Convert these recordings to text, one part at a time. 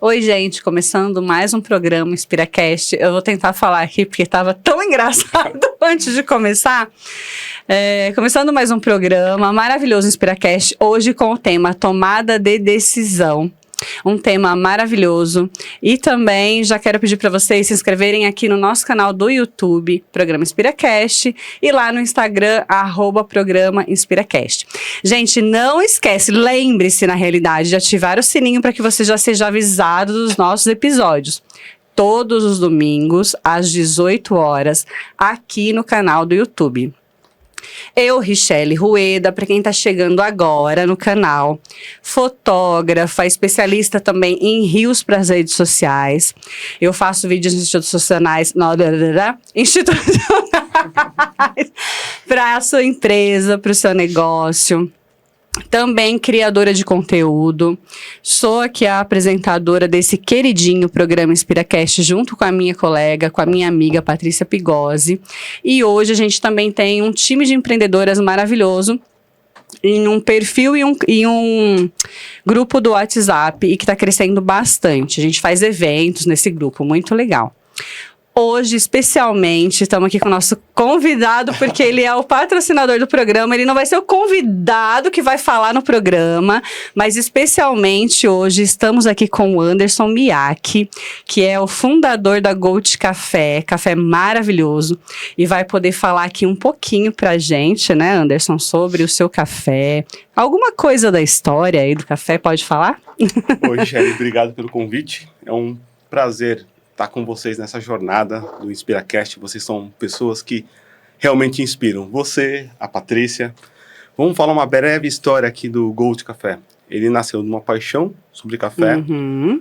Oi, gente, começando mais um programa InspiraCast. Eu vou tentar falar aqui porque estava tão engraçado antes de começar. Começando mais um programa maravilhoso InspiraCast, hoje com o tema Tomada de Decisão. Um tema maravilhoso. E também já quero pedir para vocês se inscreverem aqui no nosso canal do YouTube, Programa InspiraCast, e lá no Instagram, @Programa InspiraCast. Gente, não esquece, lembre-se na realidade de ativar o sininho para que você já seja avisado dos nossos episódios. Todos os domingos, às 18 horas, aqui no canal do YouTube. Eu, Richelle Rueda, para quem está chegando agora no canal, fotógrafa, especialista também em rios para as redes sociais. Eu faço vídeos institucionais para a sua empresa, para o seu negócio. Também criadora de conteúdo, sou aqui a apresentadora desse queridinho programa InspiraCast junto com a minha colega, com a minha amiga Patrícia Pigosi. E hoje a gente também tem um time de empreendedoras maravilhoso em um perfil e um grupo do WhatsApp e que está crescendo bastante. A gente faz eventos nesse grupo, muito legal. Hoje, especialmente, estamos aqui com o nosso convidado, porque ele é o patrocinador do programa. Ele não vai ser o convidado que vai falar no programa, mas especialmente hoje estamos aqui com o Anderson Miyake, que é o fundador da Gold Café, café maravilhoso, e vai poder falar aqui um pouquinho pra gente, né, Anderson, sobre o seu café. Alguma coisa da história aí do café, pode falar? Oi, Shelly, obrigado pelo convite. É um prazer estar com vocês nessa jornada do InspiraCast. Vocês são pessoas que realmente inspiram. Você, a Patrícia. Vamos falar uma breve história aqui do Gold Café. Ele nasceu de uma paixão sobre café,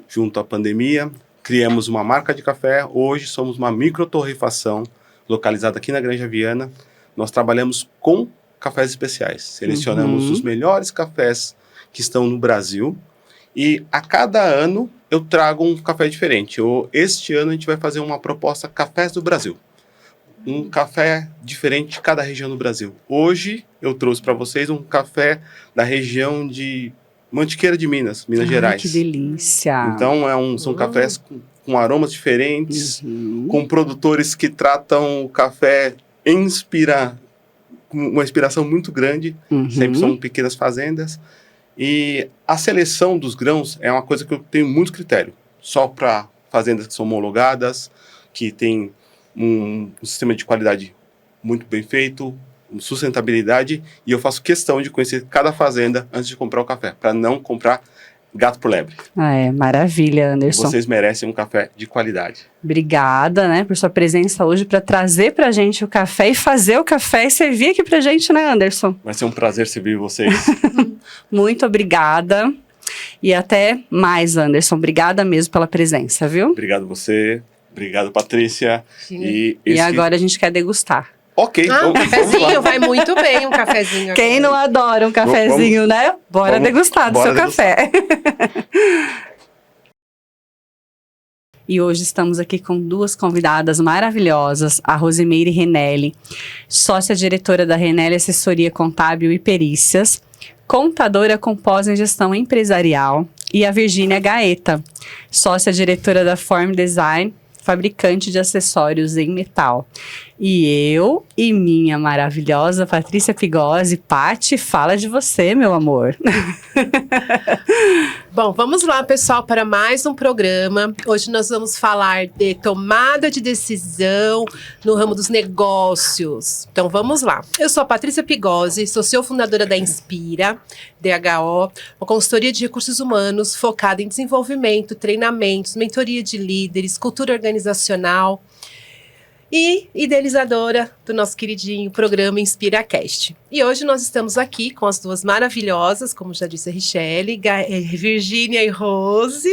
junto à pandemia. Criamos uma marca de café. Hoje somos uma microtorrefação localizada aqui na Granja Viana. Nós trabalhamos com cafés especiais. Selecionamos os melhores cafés que estão no Brasil. E a cada ano eu trago um café diferente. Este ano a gente vai fazer uma proposta Cafés do Brasil. Um café diferente de cada região do Brasil. Hoje eu trouxe para vocês um café da região de Mantiqueira de Minas, Minas Gerais. Que delícia! Então são cafés com aromas diferentes, com produtores que tratam o café com uma inspiração muito grande. Sempre são pequenas fazendas. E a seleção dos grãos é uma coisa que eu tenho muito critério. Só para fazendas que são homologadas, que tem um sistema de qualidade muito bem feito, sustentabilidade, e eu faço questão de conhecer cada fazenda antes de comprar o café, para não comprar gato por lebre. Maravilha, Anderson. Vocês merecem um café de qualidade. Obrigada, né, por sua presença hoje para trazer pra gente o café e fazer o café e servir aqui pra gente, né, Anderson? Vai ser um prazer servir vocês. Muito obrigada. E até mais, Anderson. Obrigada mesmo pela presença, viu? Obrigado você. Obrigado, Patrícia. E agora a gente quer degustar. Ok. Um cafezinho, vai muito bem um cafezinho. Quem não adora um cafezinho, né? Bora degustar do seu café. E hoje estamos aqui com duas convidadas maravilhosas, a Rosimeire Renelli, sócia-diretora da Renelli Assessoria Contábil e Perícias, contadora com pós em gestão empresarial, e a Virgínia Gaeta, sócia-diretora da Form Design, fabricante de acessórios em metal. E eu e minha maravilhosa Patrícia Pigosi. Pati, fala de você, meu amor. Bom, vamos lá, pessoal, para mais um programa. Hoje nós vamos falar de tomada de decisão no ramo dos negócios. Então, vamos lá. Eu sou a Patrícia Pigosi, sou fundadora da Inspira, DHO, uma consultoria de recursos humanos focada em desenvolvimento, treinamentos, mentoria de líderes, cultura organizacional e idealizadora do nosso queridinho programa InspiraCast. E hoje nós estamos aqui com as duas maravilhosas, como já disse a Richelle, Virgínia e Rose.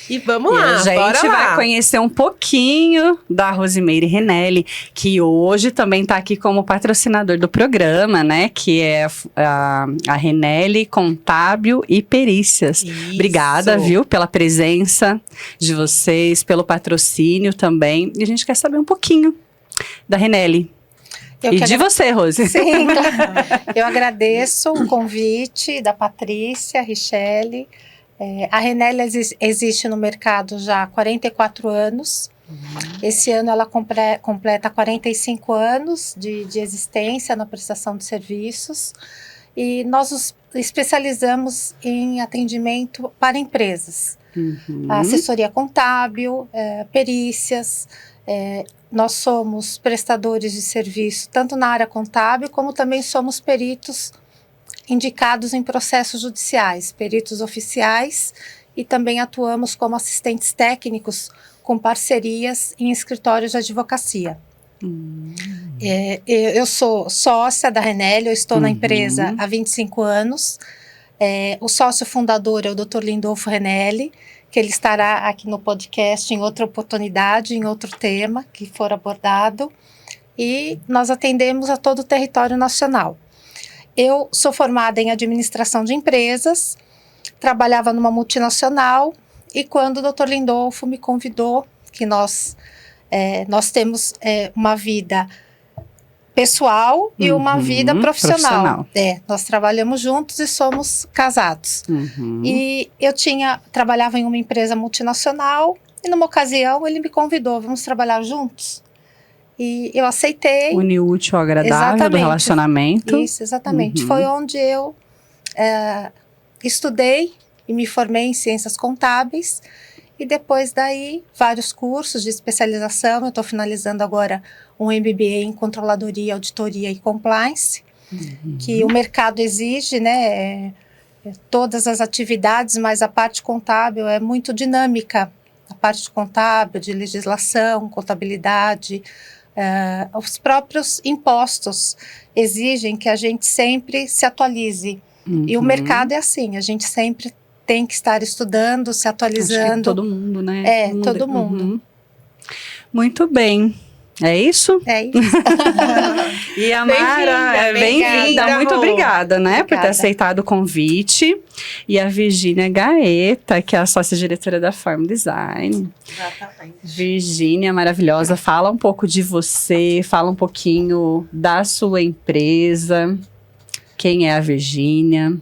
E vamos lá, a gente vai conhecer um pouquinho da Rosimeire Renelli, que hoje também está aqui como patrocinador do programa, né? Que é a Renelli Contábil e Perícias. Isso. Obrigada, viu, pela presença de vocês, pelo patrocínio também. E a gente quer saber um pouquinho da Renelli. De você, Rose. Sim, claro. Eu agradeço o convite da Patrícia, Richelle. A Renelle existe no mercado já há 44 anos. Esse ano ela completa 45 anos de existência na prestação de serviços. E nós nos especializamos em atendimento para empresas. Assessoria contábil, perícias. Nós somos prestadores de serviço tanto na área contábil, como também somos peritos indicados em processos judiciais, peritos oficiais, e também atuamos como assistentes técnicos com parcerias em escritórios de advocacia. Eu sou sócia da Renelle, eu estou na empresa há 25 anos. O sócio fundador é o Dr. Lindolfo Renelle, que ele estará aqui no podcast em outra oportunidade, em outro tema que for abordado. E nós atendemos a todo o território nacional. Eu sou formada em administração de empresas, trabalhava numa multinacional, e quando o Dr. Lindolfo me convidou, que nós temos uma vida pessoal e uma vida profissional. Nós trabalhamos juntos e somos casados. E eu trabalhava em uma empresa multinacional, e numa ocasião ele me convidou, vamos trabalhar juntos? E eu aceitei. Unir o útil ao agradável do relacionamento. Isso, exatamente. Foi onde eu estudei e me formei em ciências contábeis. E depois daí, vários cursos de especialização. Eu estou finalizando agora um MBA em Controladoria, Auditoria e Compliance, que o mercado exige, né? Todas as atividades, mas a parte contábil é muito dinâmica. A parte contábil, de legislação, contabilidade, os próprios impostos exigem que a gente sempre se atualize. E o mercado é assim, a gente sempre tem que estar estudando, se atualizando. Acho que todo mundo, né? Todo mundo. Muito bem. É isso? É isso. E a Mara, bem-vinda, muito obrigada, né, por ter aceitado o convite. E a Virgínia Gaeta, que é a sócia-diretora da Form Design. Exatamente. Virgínia, maravilhosa, fala um pouco de você, fala um pouquinho da sua empresa. Quem é a Virgínia?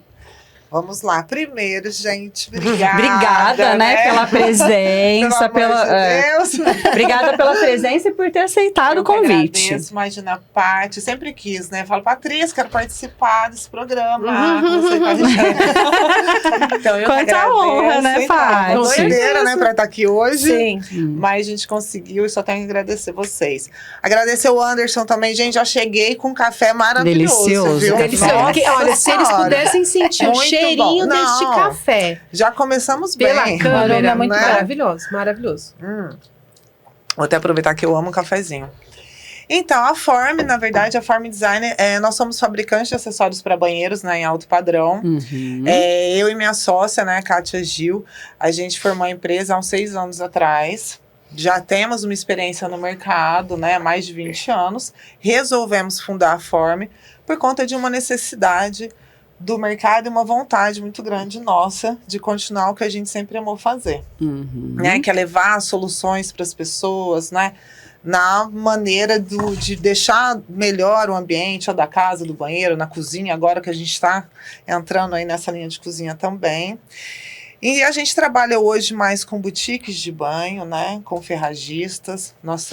Vamos lá. Primeiro, gente, obrigada. Obrigada, né, pela presença. Pelo amor de Deus. Obrigada pela presença e por ter aceitado o convite. Agradeço, imagina a parte. Sempre quis, né? Falo, Patrícia, quero participar desse programa. Você tá então, eu quanta honra, né, Paty? Doideira, né, pra estar aqui hoje. Sim. Mas a gente conseguiu e só tenho que agradecer vocês. Agradecer o Anderson também, gente. Já cheguei com um café maravilhoso. Delicioso. Viu? Delicioso. Olha, se eles pudessem sentir o cheirinho deste café. Já começamos pela bem. câmera, é muito maravilhoso, maravilhoso. Vou até aproveitar que eu amo um cafezinho. Então, a Form, na verdade, a Form Design, nós somos fabricantes de acessórios para banheiros, né, em alto padrão. Eu e minha sócia, né, Kátia Gil, a gente formou a empresa há uns 6 anos atrás. Já temos uma experiência no mercado, né, há mais de 20 anos. Resolvemos fundar a Form por conta de uma necessidade do mercado e uma vontade muito grande nossa de continuar o que a gente sempre amou fazer, né? Que é levar soluções para as pessoas, né? Na maneira de deixar melhor o ambiente, da casa, do banheiro, na cozinha, agora que a gente está entrando aí nessa linha de cozinha também. E a gente trabalha hoje mais com boutiques de banho, né? Com ferragistas. Nós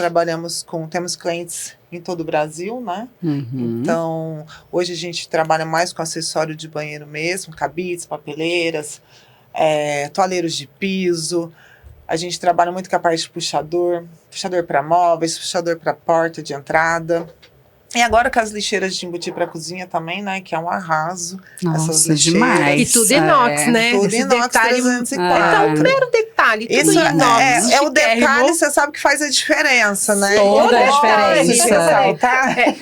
temos clientes em todo o Brasil, né? Então, hoje a gente trabalha mais com acessório de banheiro mesmo, cabides, papeleiras, toalheiros de piso. A gente trabalha muito com a parte de puxador para móveis, puxador para porta de entrada. E agora com as lixeiras de embutir para cozinha também, né? Que é um arraso. Nossa, demais. E tudo inox, né? Tudo Esse inox detalhe, 304. Então, o primeiro detalhe, tudo Isso inox. é o detalhe, você sabe que faz a diferença, né? Toda a diferença.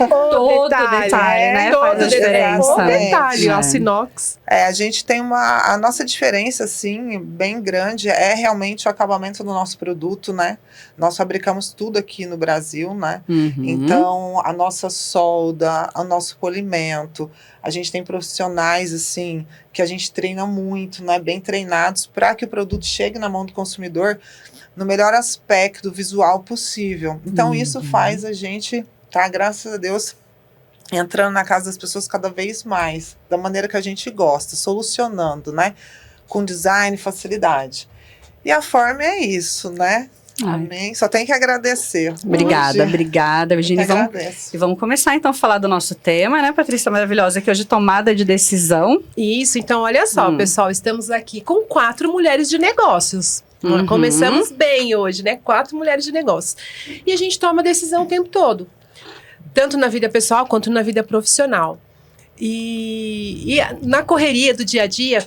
Todo detalhe, né? Faz a diferença. Todo detalhe, aço inox. A gente tem a nossa diferença, assim, bem grande, é realmente o acabamento do nosso produto, né? Nós fabricamos tudo aqui no Brasil, né? Então, a nossa solda, o nosso polimento, a gente tem profissionais, assim, que a gente treina muito, né? Bem treinados, para que o produto chegue na mão do consumidor no melhor aspecto visual possível. Então, isso faz a gente, tá? Graças a Deus, entrando na casa das pessoas cada vez mais, da maneira que a gente gosta, solucionando, né? com design, facilidade. E a Form é isso, né? Amém. Só tem que agradecer. Obrigada, Virginia. E vamos começar então a falar do nosso tema, né, Patrícia maravilhosa, que hoje é tomada de decisão. Isso, então olha só, pessoal, estamos aqui com 4 mulheres de negócios. Começamos bem hoje, né? 4 mulheres de negócios. E a gente toma decisão o tempo todo, tanto na vida pessoal quanto na vida profissional. E na correria do dia a dia,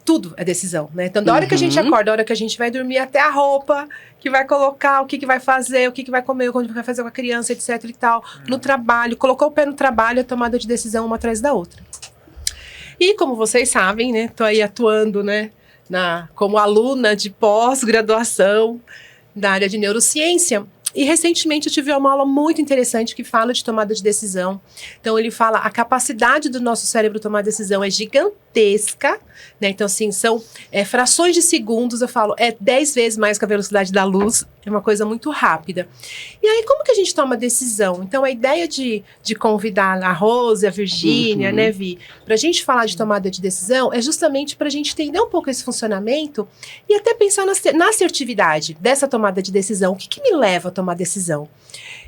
tudo é decisão, né? Então, da hora que a gente acorda, da hora que a gente vai dormir, até a roupa que vai colocar, o que vai fazer, o que vai comer, o que vai fazer com a criança, etc e tal. No trabalho, colocou o pé no trabalho, a tomada de decisão uma atrás da outra. E como vocês sabem, né? Tô aí atuando, né? Como aluna de pós-graduação da área de neurociência. E recentemente eu tive uma aula muito interessante que fala de tomada de decisão. Então ele fala a capacidade do nosso cérebro tomar decisão é gigantesca, né? Então assim, são frações de segundos, eu falo, 10 vezes mais que a velocidade da luz, é uma coisa muito rápida. E aí como que a gente toma decisão? Então a ideia de convidar a Rose, a Virgínia, né, Vi, pra gente falar de tomada de decisão é justamente pra gente entender um pouco esse funcionamento e até pensar na assertividade dessa tomada de decisão. O que me leva a tomar decisão?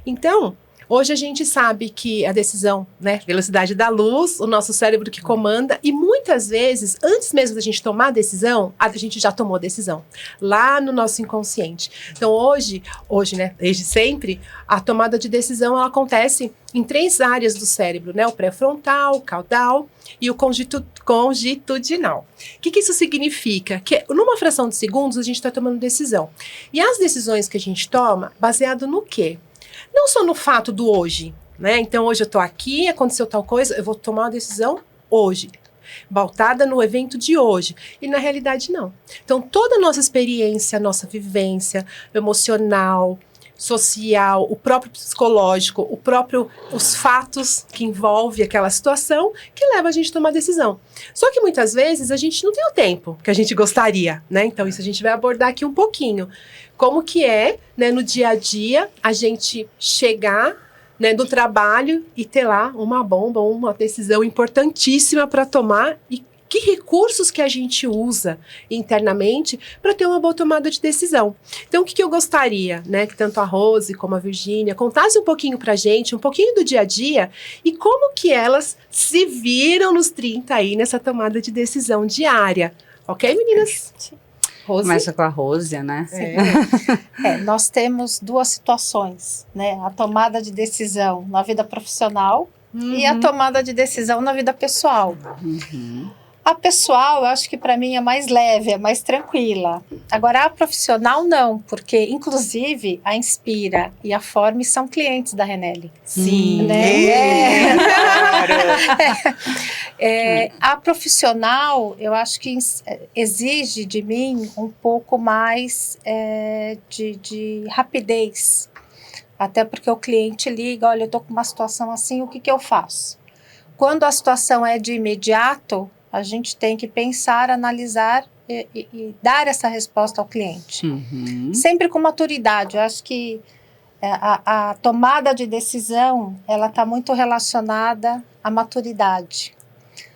Então, hoje a gente sabe que a decisão, né, velocidade da luz, o nosso cérebro que comanda, e muitas vezes, antes mesmo da gente tomar a decisão, a gente já tomou a decisão, lá no nosso inconsciente. Então hoje, né, desde sempre, a tomada de decisão, ela acontece em 3 áreas do cérebro, né, o pré-frontal, o caudal e o congitudinal. O que isso significa? Que numa fração de segundos a gente está tomando decisão. E as decisões que a gente toma, baseado no quê? Não só no fato do hoje, né? Então, hoje eu tô aqui, aconteceu tal coisa, eu vou tomar uma decisão hoje, pautada no evento de hoje. E na realidade, não. Então, toda a nossa experiência, a nossa vivência emocional, social, o próprio psicológico, os fatos que envolvem aquela situação que leva a gente a tomar decisão. Só que muitas vezes a gente não tem o tempo que a gente gostaria, né? Então isso a gente vai abordar aqui um pouquinho. Como que é, né, no dia a dia, a gente chegar, né, do trabalho e ter lá uma bomba, uma decisão importantíssima para tomar e que recursos que a gente usa internamente para ter uma boa tomada de decisão. Então, o que eu gostaria, né, que tanto a Rose como a Virgínia contassem um pouquinho para a gente, um pouquinho do dia a dia e como que elas se viram nos 30 aí nessa tomada de decisão diária. Ok, meninas? Rose? Começa com a Rose, né? Nós temos 2 situações, né? A tomada de decisão na vida profissional e a tomada de decisão na vida pessoal. A pessoal, eu acho que para mim é mais leve, é mais tranquila. Agora, a profissional não, porque, inclusive, a Inspira e a Form são clientes da Renelli. Sim. Né? A profissional, eu acho que exige de mim um pouco mais de rapidez. Até porque o cliente liga, olha, eu estou com uma situação assim, o que eu faço? Quando a situação é de imediato, a gente tem que pensar, analisar e dar essa resposta ao cliente. Sempre com maturidade. Eu acho que a tomada de decisão, ela está muito relacionada à maturidade.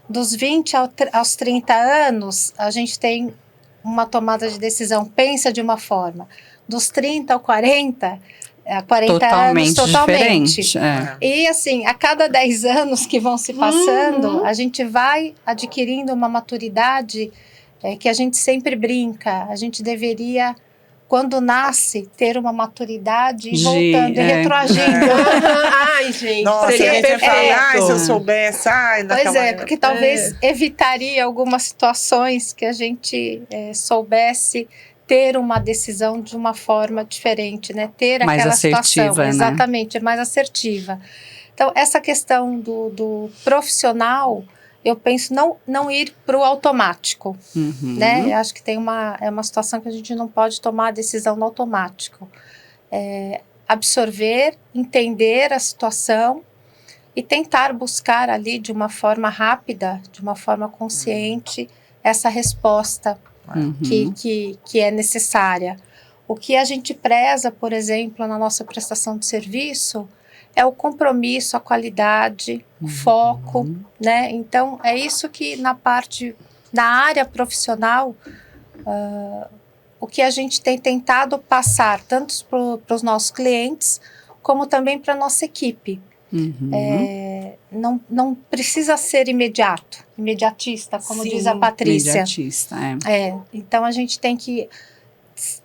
Dos 20 aos 30 anos, a gente tem uma tomada de decisão, pensa de uma forma. Dos 30 ao 40... 40 totalmente anos, totalmente. Diferente. E assim, a cada 10 anos que vão se passando, a gente vai adquirindo uma maturidade que a gente sempre brinca. A gente deveria, quando nasce, ter uma maturidade e voltando e retroagindo. Ai, gente, nossa, seria perfeito. Se eu soubesse, Pois porque talvez evitaria algumas situações que a gente soubesse ter uma decisão de uma forma diferente, né? Ter mais aquela assertiva, situação. né? Exatamente, mais assertiva. Então, essa questão do profissional, eu penso não ir para o automático, né? Eu acho que é uma situação que a gente não pode tomar a decisão no automático. Absorver, entender a situação e tentar buscar ali de uma forma rápida, de uma forma consciente, essa resposta que é necessária. O que a gente preza, por exemplo, na nossa prestação de serviço é o compromisso, a qualidade, o foco, né? Então, é isso que na parte Na área profissional, o que a gente tem tentado passar, tanto para os nossos clientes, como também para a nossa equipe. Não precisa ser imediatista, como diz a Patrícia. Imediatista, Então, a gente tem que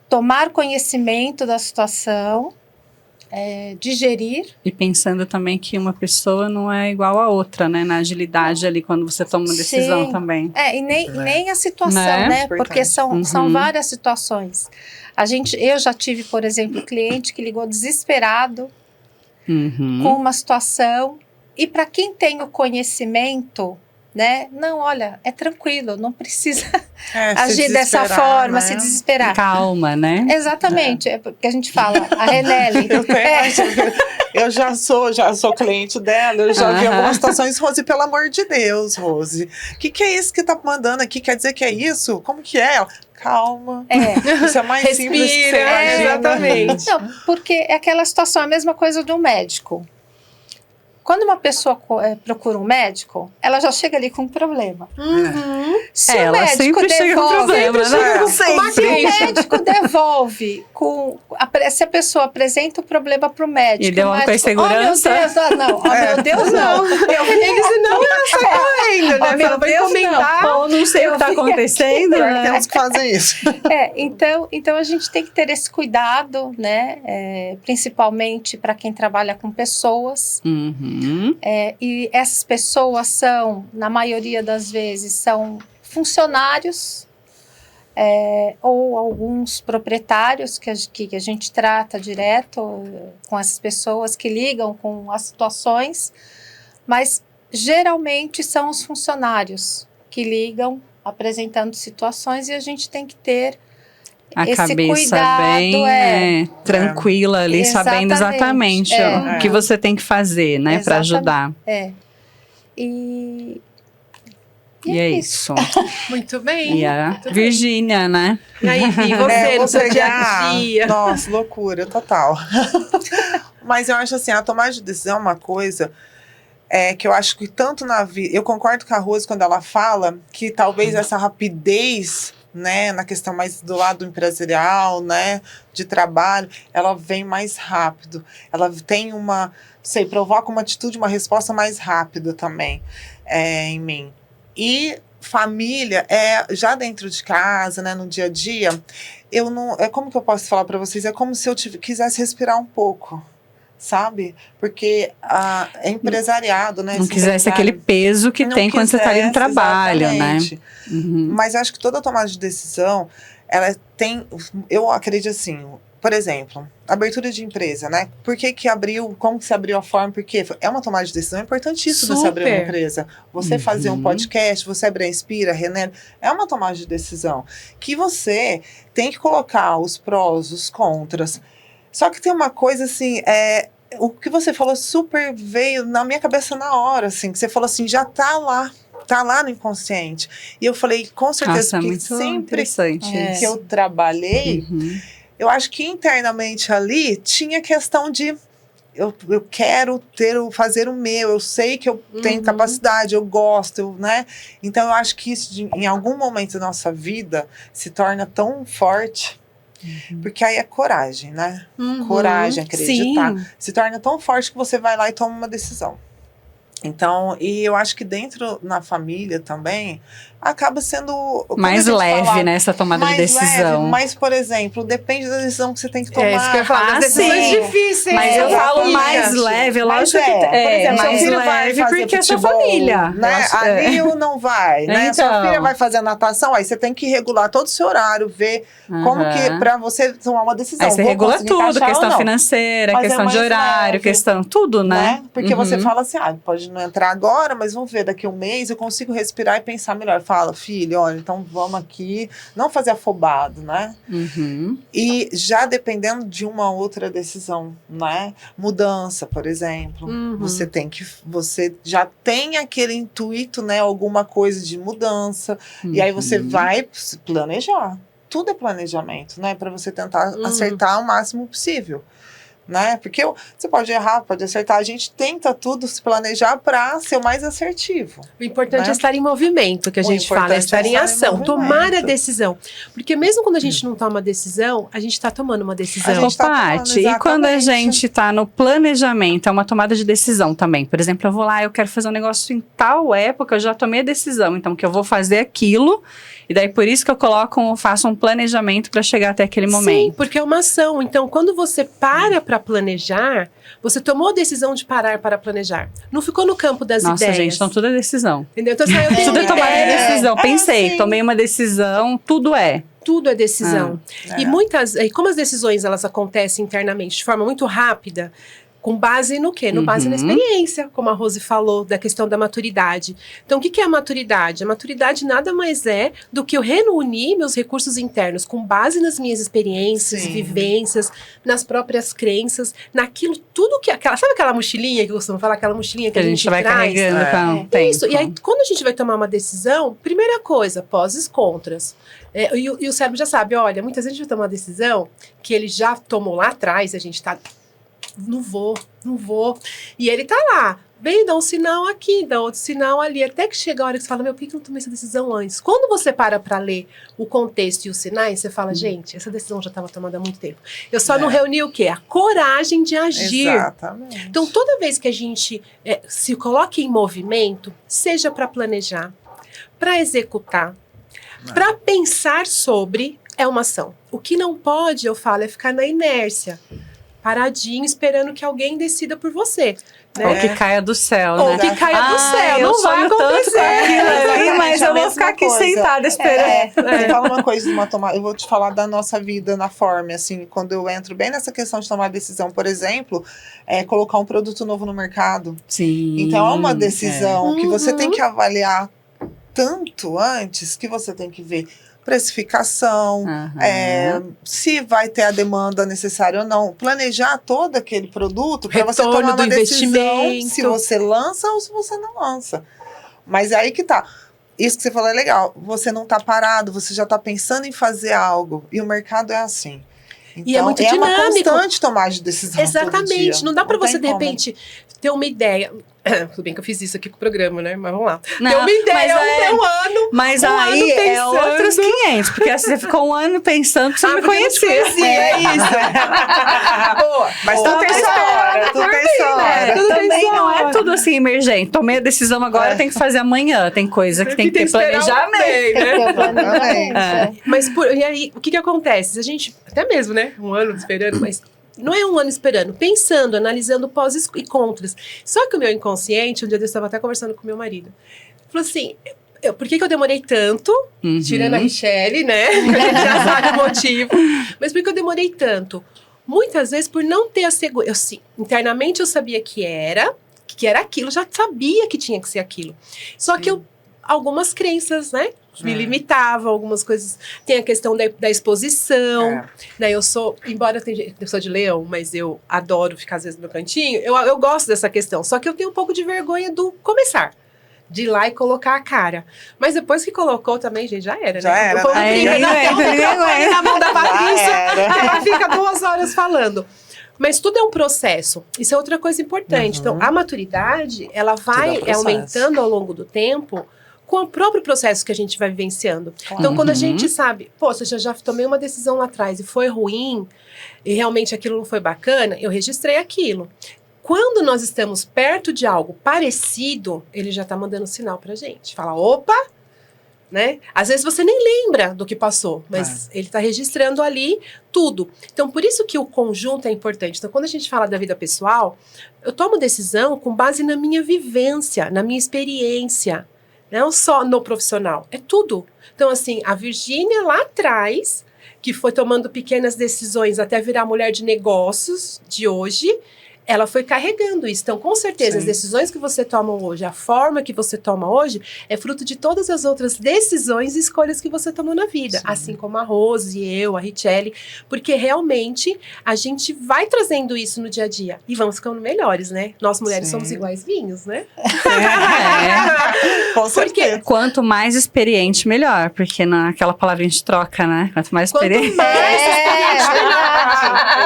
tomar conhecimento da situação, digerir. E pensando também que uma pessoa não é igual a outra, né? Na agilidade ali, quando você toma uma decisão também. E nem a situação, né? Porque são várias situações. Eu já tive, por exemplo, cliente que ligou desesperado com uma situação. E para quem tem o conhecimento, né? Não, olha, é tranquilo, não precisa agir dessa forma, se desesperar. Calma, né? Exatamente, é porque a gente fala, a Renelli. Eu já sou cliente dela, eu já vi algumas situações. Rose, pelo amor de Deus, Rose, o que é isso que tá mandando aqui? Quer dizer que é isso? Como que é? Calma. Isso é mais simples que você imagina. Exatamente. Não, porque é aquela situação, a mesma coisa do médico. Quando uma pessoa procura um médico, ela já chega ali com um problema. Se o ela médico sempre chega com problema, né? Se o médico devolve, se a pessoa apresenta o problema para o médico, e deu uma com a segurança. Meu Deus, não. Eles não estão correndo, né? Meu Deus, não. Ou não sei o que está acontecendo, né? Temos que fazer isso. Então a gente tem que ter esse cuidado, né? Principalmente para quem trabalha com pessoas. E essas pessoas são, na maioria das vezes, são funcionários ou alguns proprietários que a gente trata direto com essas pessoas que ligam com as situações, mas geralmente são os funcionários que ligam apresentando situações e a gente tem que ter a esse cabeça cuidado, bem tranquila ali, sabendo exatamente o que você tem que fazer, né, para ajudar. E é isso. Muito bem. E a Virgínia, né? E aí, Vi, você no seu dia a dia? Nossa, loucura, total. Mas eu acho assim, a tomada de decisão é uma coisa que eu acho que tanto na vida... Eu concordo com a Rose quando ela fala que talvez essa rapidez, né, na questão mais do lado empresarial, né, de trabalho, ela vem mais rápido. Ela tem provoca uma atitude, uma resposta mais rápida também em mim. E família, já dentro de casa, né, no dia a dia, eu não... como que eu posso falar para vocês? É como se eu quisesse respirar um pouco, sabe? Porque é empresariado, né? Não quisesse aquele peso que tem quando você está ali no trabalho, exatamente, né? Mas acho que toda tomada de decisão, ela tem... Eu acredito assim, por exemplo, abertura de empresa, né? Por que abriu, como que se abriu a forma? Porque é uma tomada de decisão importantíssima você abrir uma empresa. Você fazer um podcast, você abrir a Inspira, Renelli, é uma tomada de decisão que você tem que colocar os prós, os contras. Só que tem uma coisa assim, o que você falou super veio na minha cabeça na hora, assim, que você falou assim, já tá lá no inconsciente. E eu falei, com certeza, que sempre que eu trabalhei, eu acho que internamente ali tinha questão de eu quero fazer o meu, eu sei que eu tenho capacidade, eu gosto, né? Então eu acho que isso em algum momento da nossa vida se torna tão forte, porque aí é coragem, né? Coragem, acreditar. Sim. Se torna tão forte que você vai lá e toma uma decisão. Então, e eu acho que na família também, acaba sendo... mais leve, né, essa tomada de decisão. Leve, mas, por exemplo, depende da decisão que você tem que tomar. Isso que eu falo, as decisões difíceis. Mas eu falo mais leve, lógico que por exemplo, mais seu filho leve vai fazer porque futebol, é sua família. Né? Ali ou não vai, né? Então. Sua filha vai fazer natação, aí você tem que regular todo o seu horário, ver como que, pra você tomar uma decisão. Aí você regula tudo, questão financeira, mas questão de horário, leve, questão, tudo, né? Porque você fala assim, pode não entrar agora, mas vamos ver, daqui a um mês eu consigo respirar e pensar melhor. Fala, filho, olha, então vamos aqui, não fazer afobado, né? E já dependendo de uma outra decisão, né? Mudança, por exemplo. Você já tem aquele intuito, né? Alguma coisa de mudança. E aí você vai planejar. Tudo é planejamento, né? Para você tentar acertar o máximo possível. né? Porque você pode errar, pode acertar. A gente tenta tudo se planejar para ser o mais assertivo. O importante né? é estar em movimento, que a gente fala, é estar em ação, tomar a decisão. Porque mesmo quando a gente não toma decisão, a gente está tomando uma decisão. Ô, Paty, e quando a gente tá no planejamento, é uma tomada de decisão também. Por exemplo, eu vou lá, eu quero fazer um negócio em tal época, eu já tomei a decisão, então que eu vou fazer aquilo, e daí por isso que eu faço um planejamento para chegar até aquele momento. Sim, porque é uma ação. Então, quando você para planejar, você tomou a decisão de parar para planejar. Não ficou no campo das ideias. Nossa, gente, então tudo é decisão. Entendeu? Então, assim, eu tenho Tudo é uma tomada de ideia. decisão. Pensei, sim. tomei uma decisão, tudo é. Tudo é decisão. É. E como as decisões elas acontecem internamente de forma muito rápida, com base no quê? No base na experiência, como a Rose falou, da questão da maturidade. Então, o que é a maturidade? A maturidade nada mais é do que eu reunir meus recursos internos com base nas minhas experiências, Sim. vivências, nas próprias crenças, naquilo, tudo que... Sabe aquela mochilinha que eu costumo falar? Aquela mochilinha que a gente vai traz? carregando com o tempo. Isso, e aí quando a gente vai tomar uma decisão, primeira coisa, pós e contras. E o cérebro já sabe, olha, muitas vezes a gente vai tomar uma decisão que ele já tomou lá atrás, a gente tá, não vou. E ele tá lá, vem, dá um sinal aqui, dá outro sinal ali, até que chega a hora que você fala, por que eu não tomei essa decisão antes? Quando você para ler o contexto e os sinais, você fala, gente, essa decisão já estava tomada há muito tempo. Eu só não reuni o quê? A coragem de agir. Exatamente. Então, toda vez que a gente se coloca em movimento, seja para planejar, para executar, para pensar sobre, é uma ação. O que não pode, eu falo, é ficar na inércia, paradinho, esperando que alguém decida por você. Né? Ou que caia do céu, Ou né? que caia do céu, eu não vai sonho tanto acontecer. com aquilo ali, Exatamente, mas a eu vou mesma ficar aqui coisa. sentada esperando. Você fala uma coisa de uma tomada. Eu vou te falar da nossa vida na Form, assim, quando eu entro bem nessa questão de tomar decisão, por exemplo, colocar um produto novo no mercado. Sim. Então é uma decisão que você Uhum. tem que avaliar tanto antes que você tem que ver precificação, se vai ter a demanda necessária ou não, planejar todo aquele produto para você Retorno tomar uma do decisão investimento. se você lança ou se você não lança. Mas é aí que tá. Isso que você falou é legal. Você não tá parado, você já tá pensando em fazer algo. E o mercado é assim. Então, E é muito uma dinâmico. constante tomar de decisão. Exatamente. Todo dia. Não dá para tem você, de como. repente, ter uma ideia. Tudo bem que eu fiz isso aqui com o programa, né? Mas vamos lá. Não, ter uma ideia, mas um ano. Mas Um aí ano é pensando. outros 500, porque assim, você ficou um ano pensando que você não me porque eu não te conhecia. conhecia, é isso. Boa. Mas Boa. tudo tem história, tudo tem história. Tudo tem Também não é história. tudo assim emergente. Tomei a decisão agora, tem que fazer amanhã. Tem coisa que tem que ter esperar um planejamento. bem, né? Tem que ter planejamento. É. Mas e aí, o que acontece? A gente, até mesmo, né? Um ano esperando, mas não é um ano esperando, pensando, analisando pós e contras. Só que o meu inconsciente, um dia eu estava até conversando com meu marido, falou assim, por que eu demorei tanto, tirando a Richelle, né? Que a gente já sabe o motivo. Mas por que eu demorei tanto? Muitas vezes por não ter a segurança. Internamente eu sabia que era aquilo, já sabia que tinha que ser aquilo. Só que algumas crenças, né? Me limitavam, algumas coisas. Tem a questão da exposição. Daí eu sou, embora eu sou de leão, mas eu adoro ficar às vezes no meu cantinho, eu gosto dessa questão. Só que eu tenho um pouco de vergonha do começar. De ir lá e colocar a cara. Mas depois que colocou também, gente, já era, Já né? era, O povo né? brinca, Aí, dá até um ninguém microfone aguenta. na mão da Patrícia, era. ela fica 2 horas falando. Mas tudo é um processo. Isso é outra coisa importante. Então, a maturidade, ela vai processo. aumentando ao longo do tempo com o próprio processo que a gente vai vivenciando. Então, quando a gente sabe, poxa, eu já tomei uma decisão lá atrás e foi ruim, e realmente aquilo não foi bacana, eu registrei aquilo. Quando nós estamos perto de algo parecido, ele já está mandando sinal pra gente. Fala, opa, né? Às vezes você nem lembra do que passou, mas ele está registrando ali tudo. Então, por isso que o conjunto é importante. Então, quando a gente fala da vida pessoal, eu tomo decisão com base na minha vivência, na minha experiência. Não só no profissional, é tudo. Então, assim, a Virgínia lá atrás, que foi tomando pequenas decisões até virar mulher de negócios de hoje, ela foi carregando isso. Então, com certeza, Sim. as decisões que você toma hoje, a forma que você toma hoje, é fruto de todas as outras decisões e escolhas que você tomou na vida. Sim. Assim como a Rose, eu, a Richelle, porque realmente a gente vai trazendo isso no dia a dia. E vamos ficando melhores, né? Nós mulheres somos iguais vinhos, né? Com certeza. Quanto mais experiente, melhor. Porque naquela palavra a gente troca, né? Quanto mais Quanto experiente. mais experiente, melhor.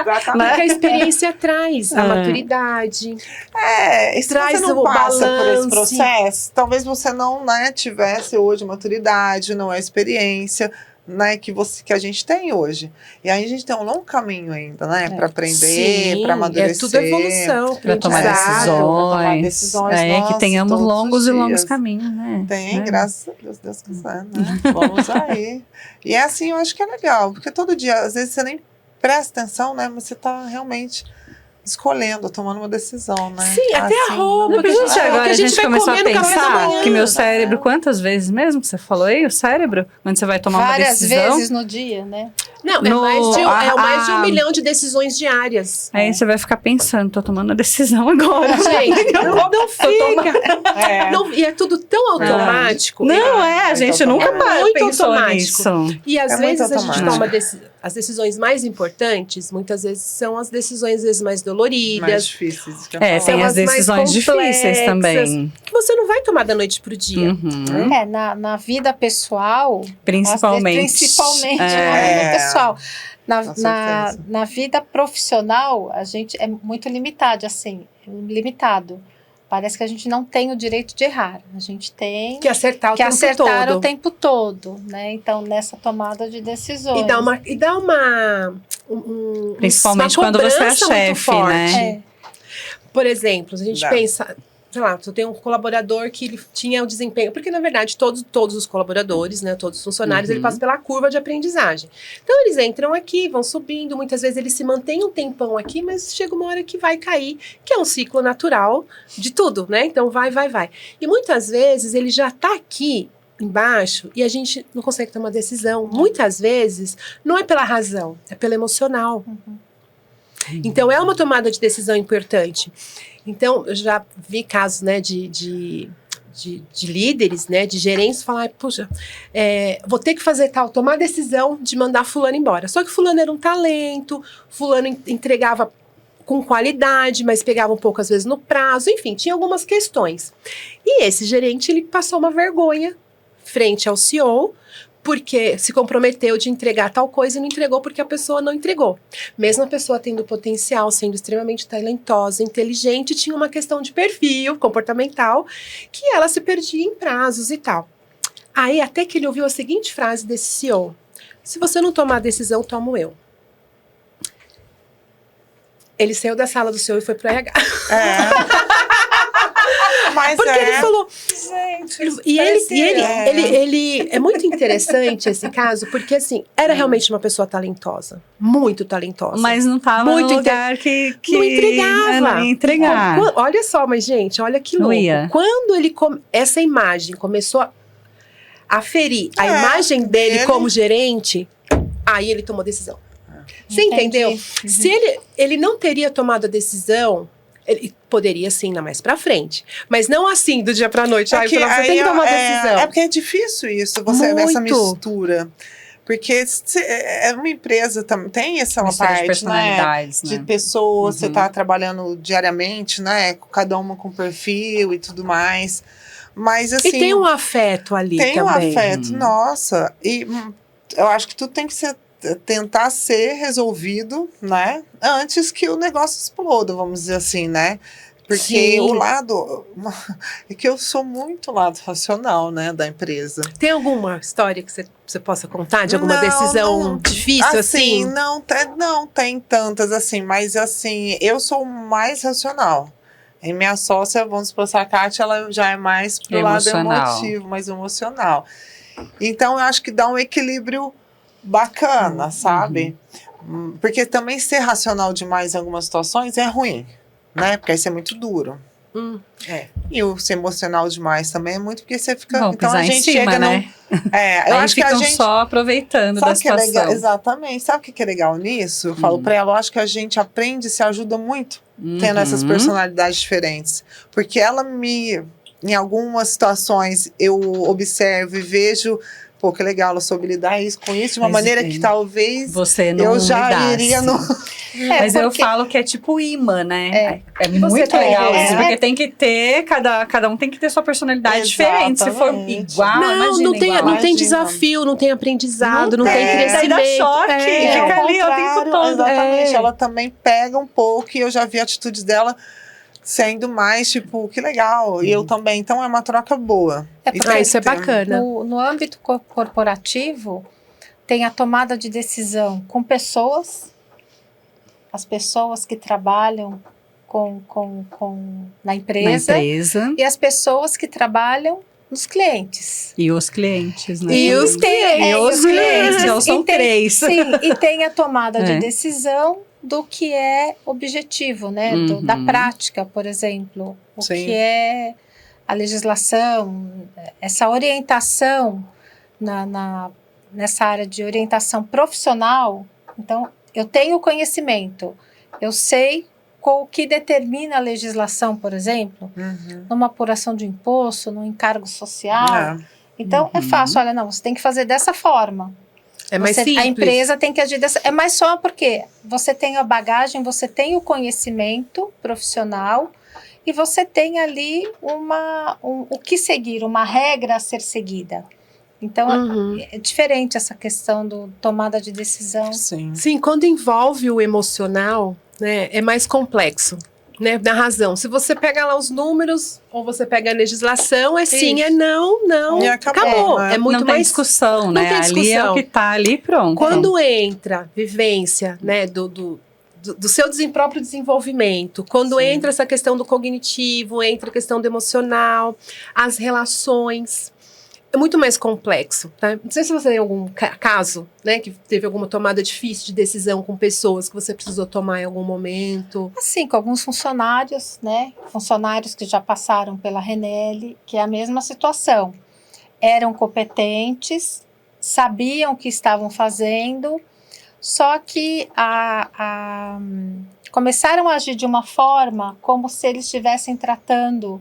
Exatamente. Porque a experiência traz a maturidade. E se Traz você não o passa por esse balance. processo, talvez você não, né, tivesse hoje maturidade, não é experiência, né, que a gente tem hoje. E aí a gente tem um longo caminho ainda, né, para aprender, Sim, para amadurecer. é tudo evolução, Para tomar aprendizado, decisões. pra tomar decisões, Que nossa, tenhamos todos longos os e longos dias. caminhos, né? Tem, graças a Deus, Deus quiser, né? Vamos aí. E é assim, eu acho que é legal, porque todo dia, às vezes você nem presta atenção, né, mas você tá realmente escolhendo, tomando uma decisão, né? Sim, até a Assim, roupa. Não, gente, agora que a gente vai começou a comer no café da pensar manhã. que meu cérebro, quantas vezes mesmo que você falou aí, o cérebro, quando você vai tomar uma Várias decisão, vezes no dia, né? Não, No- é mais de 1 a- milhão de decisões diárias. aí você vai ficar pensando, tô tomando a decisão agora. Gente, não fica. É. Não, e é tudo tão automático. Não a gente nunca É muito pensou automático. nisso. E às É muito vezes a gente automático. toma as decisões mais importantes, muitas vezes são as decisões às vezes mais Mais doloridas, difíceis. Que eu É, falo. tem São as as mais decisões difíceis complexas. também. que você não vai tomar da noite pro dia. Uhum. Na vida pessoal, Principalmente. principalmente na É. vida pessoal. Com certeza. Na vida profissional, a gente é muito limitado, assim, limitado. Parece que a gente não tem o direito de errar. A gente tem Que acertar o que tempo acertar todo. o tempo todo, né? Então, nessa tomada de decisões. E dá uma Principalmente uma quando você é cobrança muito chefe, forte. né? Por exemplo, a gente Dá. pensa, sei lá, tu tem um colaborador que ele tinha o desempenho, porque na verdade todos os colaboradores, né, todos os funcionários, ele passa pela curva de aprendizagem. Então eles entram aqui, vão subindo, muitas vezes eles se mantêm um tempão aqui, mas chega uma hora que vai cair, que é um ciclo natural de tudo, né? Então vai. E muitas vezes ele já tá aqui embaixo e a gente não consegue tomar decisão. Muitas vezes não é pela razão, é pelo emocional. Então, é uma tomada de decisão importante. Então, eu já vi casos, né, de líderes, né, de gerentes falar, puxa, vou ter que fazer tomar a decisão de mandar fulano embora. Só que fulano era um talento, fulano entregava com qualidade, mas pegava um pouco às vezes no prazo, enfim, tinha algumas questões. E esse gerente, ele passou uma vergonha frente ao CEO, porque se comprometeu de entregar tal coisa e não entregou porque a pessoa não entregou. Mesmo a pessoa tendo potencial, sendo extremamente talentosa, inteligente, tinha uma questão de perfil comportamental que ela se perdia em prazos e tal. Aí até que ele ouviu a seguinte frase desse CEO: se você não tomar a decisão, tomo eu. Ele saiu da sala do CEO e foi pro RH. Mas Porque ele falou... Gente, ele é muito interessante esse caso, porque assim, era realmente uma pessoa talentosa, muito talentosa. Mas não estava Muito no lugar que não entregava. Não ia entregar. Olha só, mas gente, olha que Não louco. ia. Quando essa imagem começou a ferir a imagem dele como gerente, aí ele tomou decisão. Você Entendi. entendeu? Uhum. Se ele não teria tomado a decisão, ele poderia sim, ainda mais pra frente. Mas não assim, do dia pra noite. Você tem que tomar decisão. É porque é difícil isso, você Muito. essa mistura. Porque é uma empresa também, tem essa Mistura de parte, personalidades, né? né? De pessoas, você tá trabalhando diariamente, né? Cada uma com perfil e tudo mais. Mas assim... E tem um afeto ali tem também. um afeto, nossa. E eu acho que tudo tem que tentar ser resolvido, né? Antes que o negócio exploda, vamos dizer assim, né? Porque Sim. o lado... É que eu sou muito lado racional, né? Da empresa. Tem alguma história que você possa contar de alguma decisão difícil, assim? Não tem tantas, assim. Mas, assim, eu sou mais racional. E minha sócia, vamos passar a Kátia, ela já é mais pro lado emotivo, mais emocional. Então, eu acho que dá um equilíbrio bacana, sabe? Porque também ser racional demais em algumas situações é ruim, né? Porque aí você é muito duro. E o ser emocional demais também é muito, porque você fica... Vão então pisar a gente em cima, chega né? eu Aí acho que a ficam gente... só aproveitando Sabe da o que é legal? situação. Exatamente. Sabe o que é legal nisso? Eu falo pra ela, eu acho que a gente aprende e se ajuda muito tendo essas personalidades diferentes. Porque ela em algumas situações, eu observo e vejo pô, que legal, ela soube lidar com isso de uma maneira que talvez você não eu já lidasse. iria no... Mas eu falo que é tipo imã, né? É Você muito tem- legal isso, é. porque tem que ter, cada um tem que ter sua personalidade diferente. Se for Exatamente. igual, Não, imagina não tem, igual. não tem Imagina. desafio, não tem aprendizado, não, tem tem. Daí crescimento. dá choque. É. Fica ao ali o tempo contrário, todo. Exatamente. É. Ela também pega um pouco e eu já vi atitudes dela sendo mais, tipo, que legal. E eu também. Então é uma troca boa. É E porque- tem que Isso é ter. bacana. No âmbito corporativo, tem a tomada de decisão com pessoas, as pessoas que trabalham na empresa, empresa e as pessoas que trabalham nos clientes. e os clientes, né? E os clientes. E os clientes, então E são tem- três. Sim, e tem a tomada de É. decisão do que é objetivo, né? Da Uhum. prática, por exemplo. O Sim. que é a legislação, essa orientação nessa área de orientação profissional. Então, eu tenho conhecimento, eu sei o que determina a legislação, por exemplo, Uhum. numa apuração de imposto, num encargo social. É. Então, é fácil, olha, não, você tem que fazer dessa forma. É mais Você- simples. A empresa tem que agir dessa... É mais só porque você tem a bagagem, você tem o conhecimento profissional e você tem ali o que seguir, uma regra a ser seguida. Então, Uhum. é diferente essa questão do tomada de decisão. Sim. Sim, quando envolve o emocional, né, é mais complexo, né, da razão. Se você pega lá os números, ou você pega a legislação, é sim, Isso. é não, E acabou, né? É muito não tem mais... discussão, não né? tem Ali é discussão. o que tá ali, pronto. Quando entra vivência, né, do seu próprio desenvolvimento, quando Sim. entra essa questão do cognitivo, entra a questão do emocional, as relações, é muito mais complexo, tá? Não sei se você tem algum caso, né, que teve alguma tomada difícil de decisão com pessoas que você precisou tomar em algum momento. Assim, com alguns funcionários, né? Funcionários que já passaram pela Renelle, que é a mesma situação. Eram competentes, sabiam o que estavam fazendo, só que começaram a agir de uma forma como se eles estivessem tratando,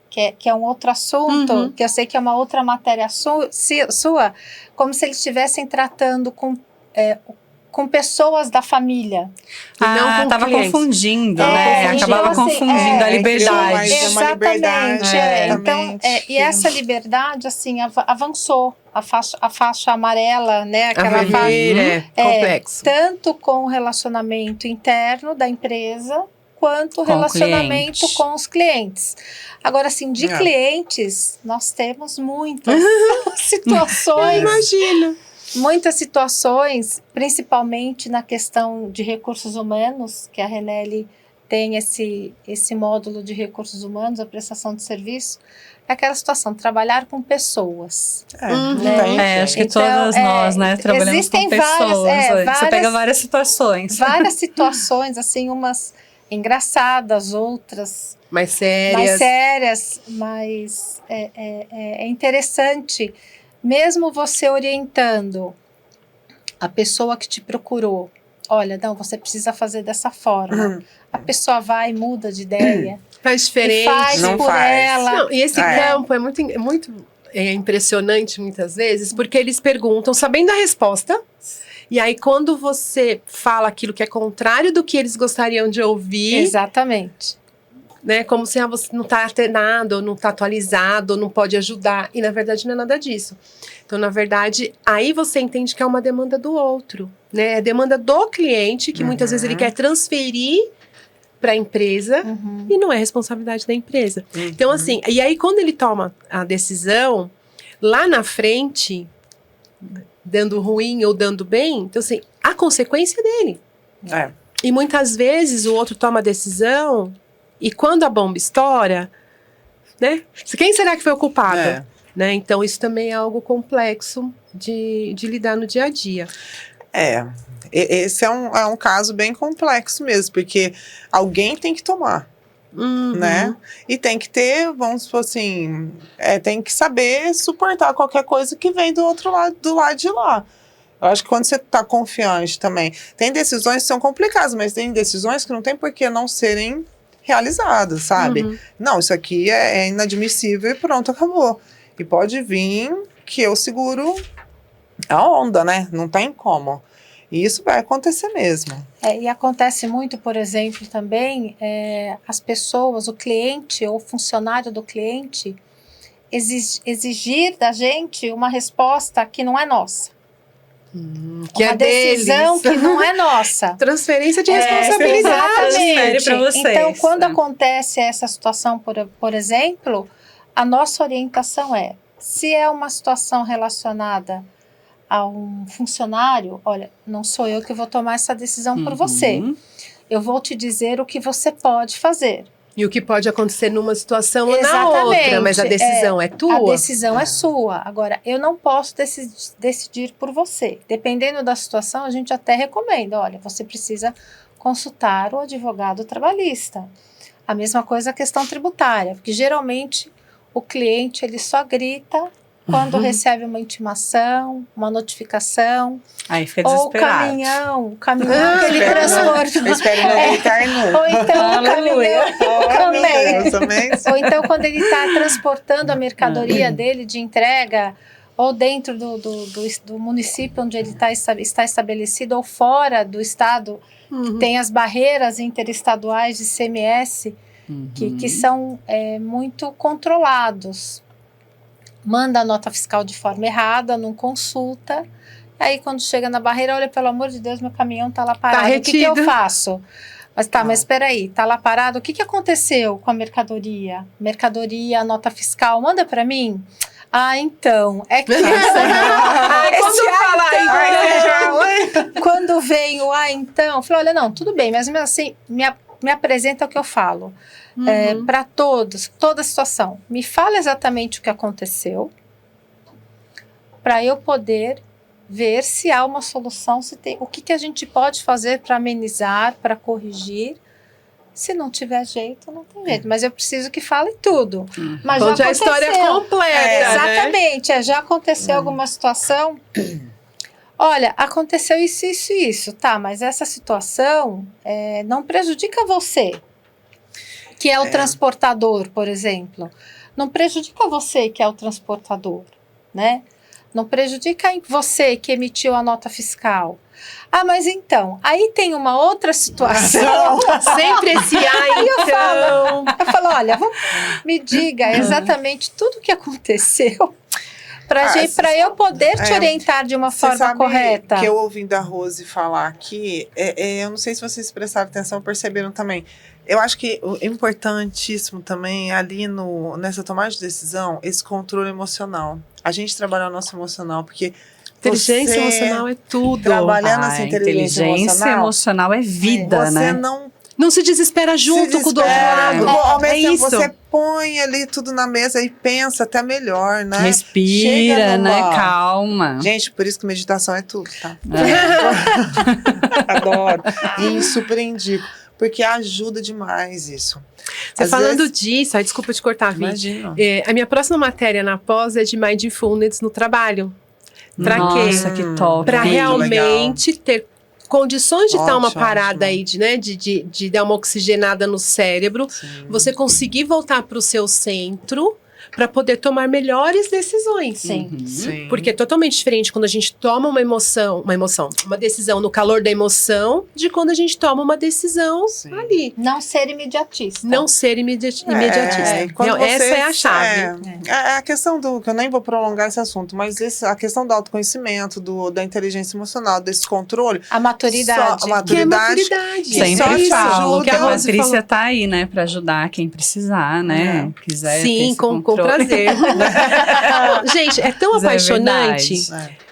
que é um outro assunto, Uhum. que eu sei que é uma outra matéria sua, como se eles estivessem tratando com pessoas da família. E não com tava clientes. confundindo, É, né? então, Acabava assim, confundindo a criou liberdade. mais uma liberdade. Exatamente. Então, exatamente. e essa liberdade, assim, avançou. A faixa amarela, né? A Aquela faixa, vermelha é complexo. tanto com o relacionamento interno da empresa, quanto o Com o relacionamento cliente. com os clientes. Agora, assim, de É. clientes, nós temos muitas situações. Imagino. Muitas situações, principalmente na questão de recursos humanos, que a Renelle tem esse módulo de recursos humanos, a prestação de serviço, é aquela situação, trabalhar com pessoas. É, Uhum. não tem Acho que jeito. Então, todas nós, né, trabalhamos existem com pessoas. várias- Você pega várias situações. Várias situações, assim, umas engraçadas, outras Mais sérias. mais sérias, mas é interessante, mesmo você orientando a pessoa que te procurou, olha, não, você precisa fazer dessa forma. Uhum. A pessoa vai, muda de ideia, Faz e diferente. faz Não por faz. ela. Não, e esse É. campo é muito impressionante muitas vezes, porque eles perguntam sabendo a resposta, e aí quando você fala aquilo que é contrário do que eles gostariam de ouvir, Exatamente. né, como se você não está antenado, ou não está atualizado, ou não pode ajudar, e na verdade não é nada disso. Então, na verdade, aí você entende que é uma demanda do outro, né, é demanda do cliente, que muitas vezes ele quer transferir para a empresa, Uhum. e não é responsabilidade da empresa. Então, assim, e aí quando ele toma a decisão, lá na frente, dando ruim ou dando bem, então assim, a consequência é dele. É. E muitas vezes o outro toma a decisão, e quando a bomba estoura, né? Quem será que foi o culpado? É. Né? Então, isso também é algo complexo de lidar no dia a dia. É, esse é um caso bem complexo mesmo, porque alguém tem que tomar, né? E tem que ter, vamos supor assim, tem que saber suportar qualquer coisa que vem do outro lado, do lado de lá. Eu acho que quando você tá confiante também, tem decisões que são complicadas, mas tem decisões que não tem por que não serem realizadas, sabe? Uhum. Não, isso aqui é inadmissível e pronto, acabou. E pode vir que eu seguro a onda, né? Não tem como. E isso vai acontecer mesmo. E acontece muito, por exemplo, também, as pessoas, o cliente ou o funcionário do cliente, exigir da gente uma resposta que não é nossa. Que uma é decisão deles. que não é nossa. Transferência de responsabilidade. Transfere pra vocês, Então, quando né? acontece essa situação, por exemplo, a nossa orientação se é uma situação relacionada a um funcionário, olha, não sou eu que vou tomar essa decisão por você. Eu vou te dizer o que você pode fazer. E o que pode acontecer numa situação ou na Exatamente. outra, mas a decisão é tua? A decisão é sua. Agora, eu não posso decidir por você. Dependendo da situação, a gente até recomenda, olha, você precisa consultar o advogado trabalhista. A mesma coisa a questão tributária, porque geralmente o cliente ele só grita quando recebe uma intimação, uma notificação, Aí fica ou desesperado. o caminhão que ele transporta. Eu espero não gritar nunca. Ou então o caminhão. Oh, meu Também. Deus, também. Ou então quando ele está transportando a mercadoria dele de entrega, ou dentro do município onde ele está estabelecido, ou fora do estado, que tem as barreiras interestaduais de ICMS, que são muito controlados. Manda a nota fiscal de forma errada, não consulta. Aí quando chega na barreira, olha, pelo amor de Deus, meu caminhão tá lá parado. O que eu faço? Mas espera aí, tá lá parado, o que aconteceu com a mercadoria? Mercadoria, nota fiscal, manda para mim? Então, é que quando vem o então, eu falo, olha, não, tudo bem, mas mesmo assim, me apresenta o que eu falo. Para toda a situação. Me fala exatamente o que aconteceu, para eu poder ver se há uma solução, o que a gente pode fazer para amenizar, para corrigir. Se não tiver jeito, não tem jeito. Mas eu preciso que fale tudo. Mas Onde já a história é completa, exatamente. Já aconteceu alguma situação. Olha, aconteceu isso. Tá, mas essa situação não prejudica você, que é o transportador, por exemplo. Não prejudica você, que é o transportador, né? Não prejudica você que emitiu a nota fiscal. Mas então, aí tem uma outra situação. Sempre esse então. Eu falo, olha, me diga exatamente tudo o que aconteceu para eu poder te orientar de uma forma correta. Que eu ouvindo a Rose falar aqui, eu não sei se vocês prestaram atenção, perceberam também. Eu acho que o importantíssimo também ali nessa tomada de decisão, esse controle emocional. A gente trabalhar o nosso emocional, porque inteligência emocional é tudo. Trabalhando essa inteligência emocional é vida, né? Você não se desespera junto com o do outro lado. Ao mesmo tempo, isso. você põe ali tudo na mesa e pensa até melhor, né? Respira, né? Calma. Gente, por isso que meditação é tudo, tá? Adoro. E super indico. Porque ajuda demais isso. Você falando disso, desculpa te cortar, Vi. Imagina. A minha próxima matéria na pós é de Mindfulness no trabalho. Pra quê? Nossa, que top. Pra realmente ter condições de dar uma parada aí, de dar uma oxigenada no cérebro. Sim. Você conseguir voltar pro seu centro para poder tomar melhores decisões. Sim. Porque é totalmente diferente quando a gente toma uma decisão no calor da emoção, de quando a gente toma uma decisão ali. Não ser imediatista. Não ser imediatista. Essa é a chave. A questão que eu nem vou prolongar esse assunto, mas a questão do autoconhecimento, da inteligência emocional, desse controle. A maturidade. Que é maturidade. Sempre falo que a Rose Patrícia tá aí, né, para ajudar quem precisar, né? Quiser ter esse com controle. prazer. Gente, é tão apaixonante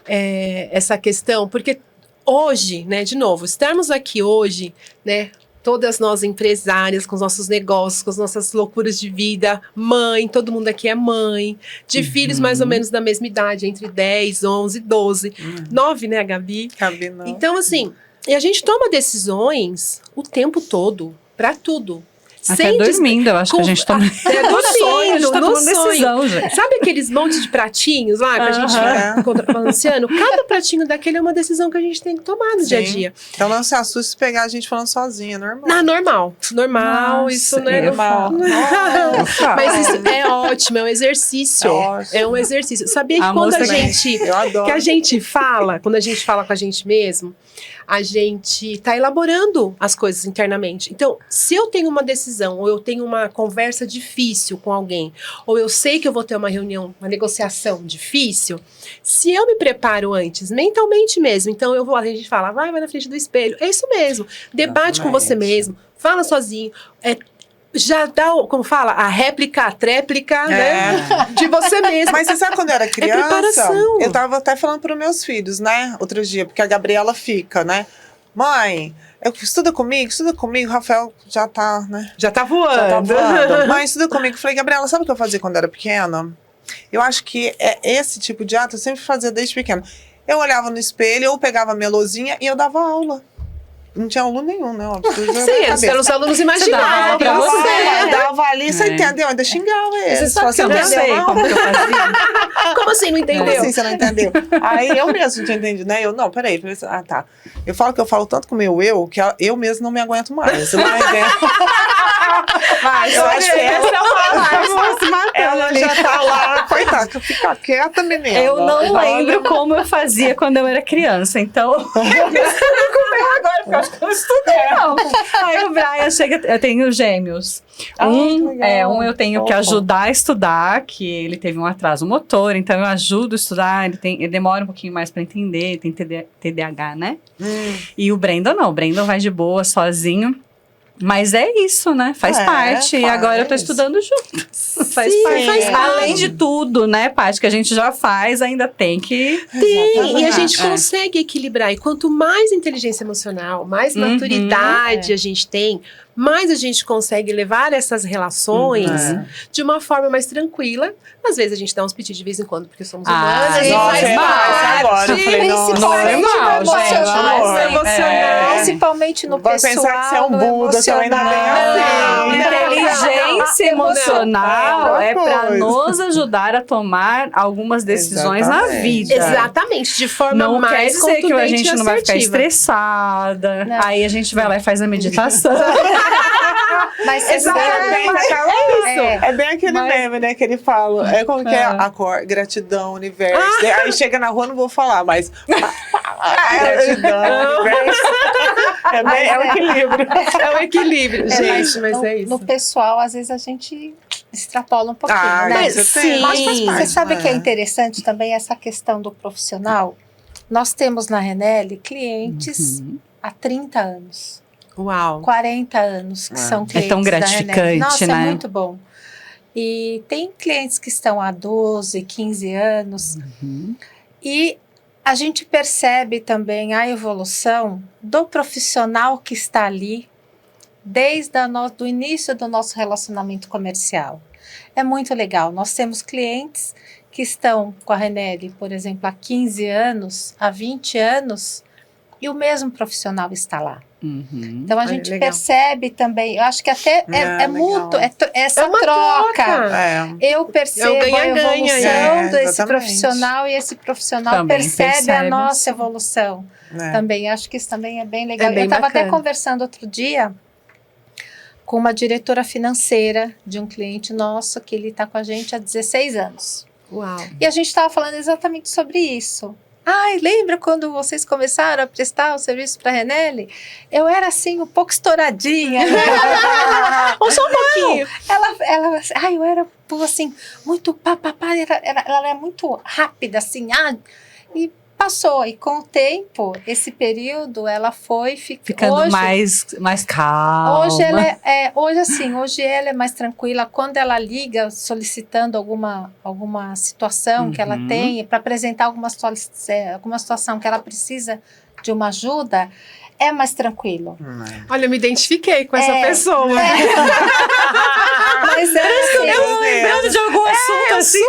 essa questão, porque hoje, né, de novo, estarmos aqui hoje, né, todas nós empresárias, com os nossos negócios, com as nossas loucuras de vida, mãe, todo mundo aqui é mãe, de filhos mais ou menos da mesma idade, entre 10, 11, 12, 9, né, Gabi? Gabi não. Então, assim, e a gente toma decisões o tempo todo, pra tudo. Até dormindo, eu acho que a gente toma. Até dormindo, a gente tá no tomando sonho. decisão, gente. Sabe aqueles montes de pratinhos lá que a gente fica contrabalanceando? Cada pratinho daquele é uma decisão que a gente tem que tomar no dia a dia. Então não se assuste se pegar a gente falando sozinha, normal. Não, normal. Normal, Nossa, isso não é eu normal. falo. Mas isso é ótimo, é um exercício. É um exercício. Sabia que quando Eu adoro. que a gente fala, quando a gente fala com a gente mesmo, a gente tá elaborando as coisas internamente. Então, se eu tenho uma decisão, ou eu tenho uma conversa difícil com alguém, ou eu sei que eu vou ter uma reunião, uma negociação difícil, se eu me preparo antes, mentalmente mesmo, então a gente fala, vai na frente do espelho, é isso mesmo, debate com você mesmo, fala sozinho, já dá, como fala, a réplica, a tréplica, né? De você mesmo. Mas você sabe quando eu era criança? preparação. Eu tava até falando para os meus filhos, né? Outro dia, porque a Gabriela fica, né? Mãe, estuda comigo, o Rafael já tá, né? Já tá voando. Já tá voando. Mãe, estuda comigo. Eu falei, Gabriela, sabe o que eu fazia quando eu era pequena? Eu acho que esse tipo de ato eu sempre fazia desde pequena. Eu olhava no espelho, eu pegava a minha lousinha e eu dava aula. Não tinha aluno nenhum, né? Sim, os alunos imaginavam pra você. Eu dava ali, você entendeu? Eu ainda xingava eles. Você sabe que eu não sei como que eu fazia? Como assim, não entendeu? Como assim você não entendeu? Aí eu mesmo não tinha entendido, né? Não, peraí. Ah, tá. Eu falo que eu falo tanto com o meu que eu mesmo não me aguento mais. Mas eu acho que ela já tá lá. Coitada, fica quieta, menina. Eu não lembro como eu fazia quando eu era criança, então... Agora, porque eu acho que eu não estudei, não. Aí o Brian chega... Eu tenho gêmeos. Um eu tenho que ajudar a estudar, que ele teve um atraso motor, então eu ajudo a estudar, ele demora um pouquinho mais pra entender, tem TDAH, né? E o Brandon não, o Brandon vai de boa, sozinho. Mas é isso, né? Faz parte. E agora eu tô estudando juntos. Faz parte. Além de tudo, né, Paty, que a gente já faz, ainda tem que... Tem, e a gente consegue equilibrar. E quanto mais inteligência emocional, mais maturidade a gente tem, mais a gente consegue levar essas relações de uma forma mais tranquila. Às vezes a gente dá uns pedidos de vez em quando, porque somos humanos. Agora eu falei, Principalmente no vai pessoal, pensar que você é um Buda, você ainda tem Inteligência emocional é para nos ajudar a tomar algumas decisões na vida. Exatamente, de forma não mais quer dizer que a gente não vai ficar assertiva. Estressada. Não. Aí a gente vai lá e faz a meditação. Mas você É bem aquele meme, né, que ele fala. É como que é? Gratidão, universo. Aí chega na rua, não vou falar, mas... gratidão, universo. É o equilíbrio. É o equilíbrio, gente, mas é isso. No pessoal, às vezes a gente extrapola um pouquinho, né? mas sim. Mas você sabe que é interessante também essa questão do profissional? Nós temos na Renelle clientes há 30 anos. Uau. 40 anos que são clientes. É tão gratificante, Nossa, né? é muito bom. E tem clientes que estão há 12, 15 anos. E a gente percebe também a evolução do profissional que está ali desde do início do nosso relacionamento comercial. É muito legal. Nós temos clientes que estão com a Renelle, por exemplo, há 15 anos, há 20 anos, e o mesmo profissional está lá. Então a gente percebe também, eu acho que até é mútuo, essa troca. Eu percebo a evolução desse profissional e esse profissional também percebe a nossa evolução. Também acho que isso também é bem legal. Eu estava até conversando outro dia com uma diretora financeira de um cliente nosso, que ele está com a gente há 16 anos. Uau. E a gente estava falando exatamente sobre isso. Ai, lembra quando vocês começaram a prestar o serviço para a Renelle? Eu era assim, um pouco estouradinha. Ou só um pouquinho. Eu era assim, muito ela é muito rápida, assim, e passou. E com o tempo, esse período, ela foi ficando hoje, mais calma. Hoje ela é mais tranquila. Quando ela liga solicitando alguma situação que ela tem, para apresentar alguma situação que ela precisa de uma ajuda, é mais tranquilo. Olha, eu me identifiquei com essa pessoa. Mas eu lembrando de algum assunto assim,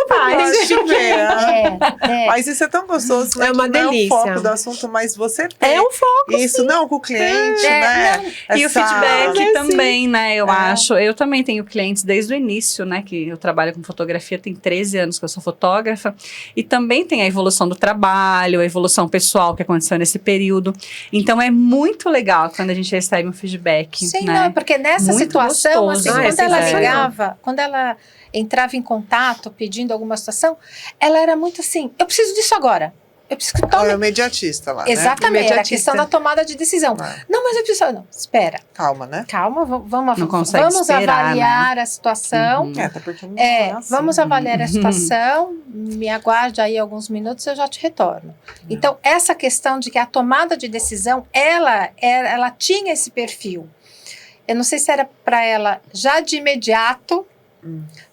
Mas isso é tão gostoso, né? É uma uma delícia. Não é o foco do assunto, mas você tem. É um foco, isso sim. não com o cliente, né? E o feedback também, né? Eu É. acho. Eu também tenho clientes desde o início, né? Que eu trabalho com fotografia, tem 13 anos que eu sou fotógrafa. E também tem a evolução do trabalho, a evolução pessoal que aconteceu nesse período. Então é muito legal quando a gente recebe um feedback. Sim, né? não, porque nessa Muito situação, gostoso. assim, Ah, quando ela sensacional. ligava, quando ela entrava em contato pedindo alguma situação, ela era muito assim, eu preciso disso agora. Eu preciso que É tome. o imediatista lá, Exatamente, era a Imediatista. questão da tomada de decisão. né? Não, mas eu preciso. Não, espera, Calma, né? calma, Não consegue vamos esperar, avaliar a situação. Uhum. Até porque não é assim. Vamos avaliar a situação, me aguarde aí alguns minutos, eu já te retorno. Então, essa questão de que a tomada de decisão, ela tinha esse perfil. Eu não sei se era para ela já de imediato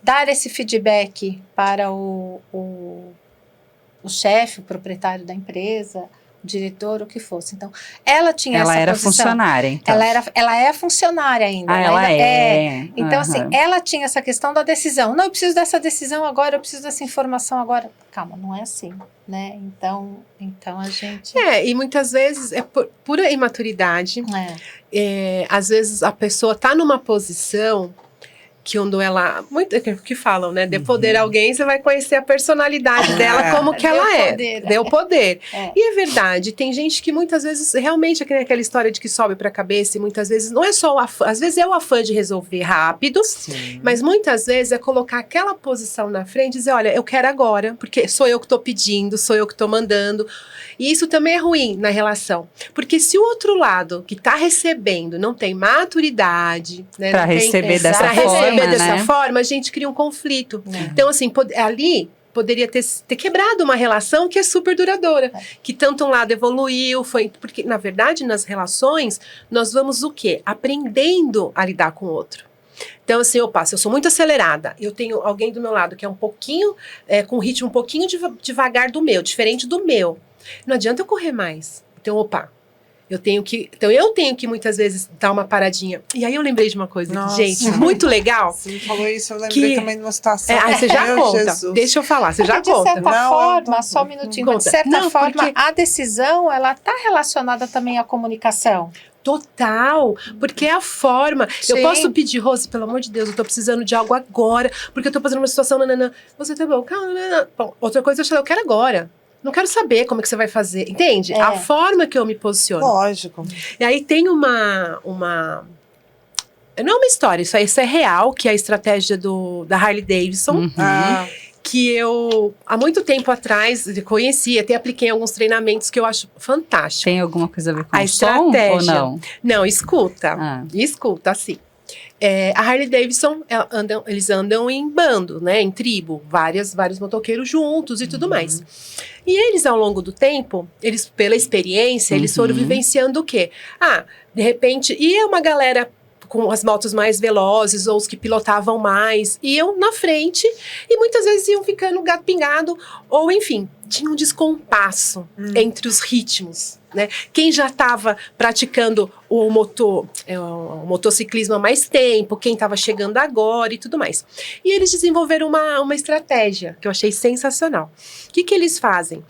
dar esse feedback para o chefe, o proprietário da empresa, o diretor, o que fosse. Então, ela tinha Ela essa era posição. funcionária, então. Ela é funcionária ainda. Ah, ela ainda é. Então, assim, Aham. ela tinha essa questão da decisão. Não, eu preciso dessa decisão agora, eu preciso dessa informação agora. Calma, não é assim, né? Então a gente... E muitas vezes é por pura imaturidade. Às vezes a pessoa tá numa posição que quando ela... Muito que falam, né? Dê poder a alguém, você vai conhecer a personalidade dela, como que Deu ela é. poder. Deu poder. É. E é verdade, tem gente que muitas vezes, realmente, aquela história de que sobe pra cabeça, e muitas vezes não é só o afã, às vezes é o afã de resolver rápido, Sim. mas muitas vezes é colocar aquela posição na frente e dizer, olha, eu quero agora, porque sou eu que tô pedindo, sou eu que tô mandando. E isso também é ruim na relação. Porque se o outro lado que tá recebendo não tem maturidade, né? Pra não tem- receber dessa pra forma, receber dessa né? forma, a gente cria um conflito. Então, assim, ali poderia ter quebrado uma relação que é super duradoura. Que tanto um lado evoluiu, porque, na verdade, nas relações, nós vamos o quê? Aprendendo a lidar com o outro. Então, assim, se eu sou muito acelerada, eu tenho alguém do meu lado que é um pouquinho, com um ritmo um pouquinho devagar do meu, diferente do meu. Não adianta eu correr mais. Então, eu tenho que muitas vezes dar uma paradinha. E aí eu lembrei de uma coisa, Nossa. gente, muito legal. Você me falou isso, eu lembrei também de uma situação. Aí você já Meu conta. Jesus. Deixa eu falar, você já de conta. certa Não, forma, só um minutinho, mas de Conta. certa Não, forma, porque- a decisão, ela está relacionada também à comunicação. Total, porque é a forma. Sim. Eu posso pedir, Rose, pelo amor de Deus, eu tô precisando de algo agora, porque eu tô passando uma situação, nananã. Você tá bom, calma, nananã. Bom, outra coisa, eu quero agora. Não quero saber como é que você vai fazer, entende? É. A forma que eu me posiciono. Lógico. E aí tem uma... Não é uma história, isso é real, que é a estratégia da Harley Davidson, Uhum. Ah, que eu, há muito tempo atrás, conheci, até apliquei em alguns treinamentos que eu acho fantástico. Tem alguma coisa a ver com A o som estratégia. ou não? Não, escuta. Ah. Escuta, assim. A Harley Davidson, eles andam em bando, né? Em tribo. Vários motoqueiros juntos e tudo mais. E eles, ao longo do tempo, pela experiência, eles foram vivenciando o quê? De repente, ia uma galera com as motos mais velozes ou os que pilotavam mais, iam na frente e muitas vezes iam ficando gato pingado ou, enfim, tinha um descompasso entre os ritmos, né? Quem já estava praticando o motociclismo há mais tempo, quem estava chegando agora e tudo mais. E eles desenvolveram uma estratégia que eu achei sensacional. O que eles fazem?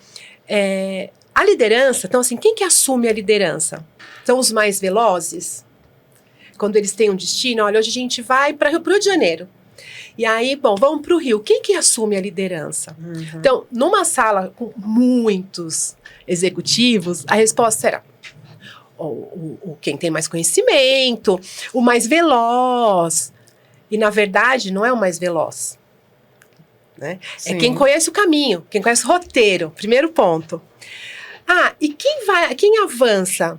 A liderança, então assim, quem que assume a liderança? São os mais velozes? Quando eles têm um destino, olha, hoje a gente vai para o Rio de Janeiro. E aí, bom, vamos para o Rio. Quem que assume a liderança? Então, numa sala com muitos executivos, a resposta era quem tem mais conhecimento, o mais veloz. E, na verdade, não é o mais veloz. Né? É quem conhece o caminho, quem conhece o roteiro. Primeiro ponto. E quem avança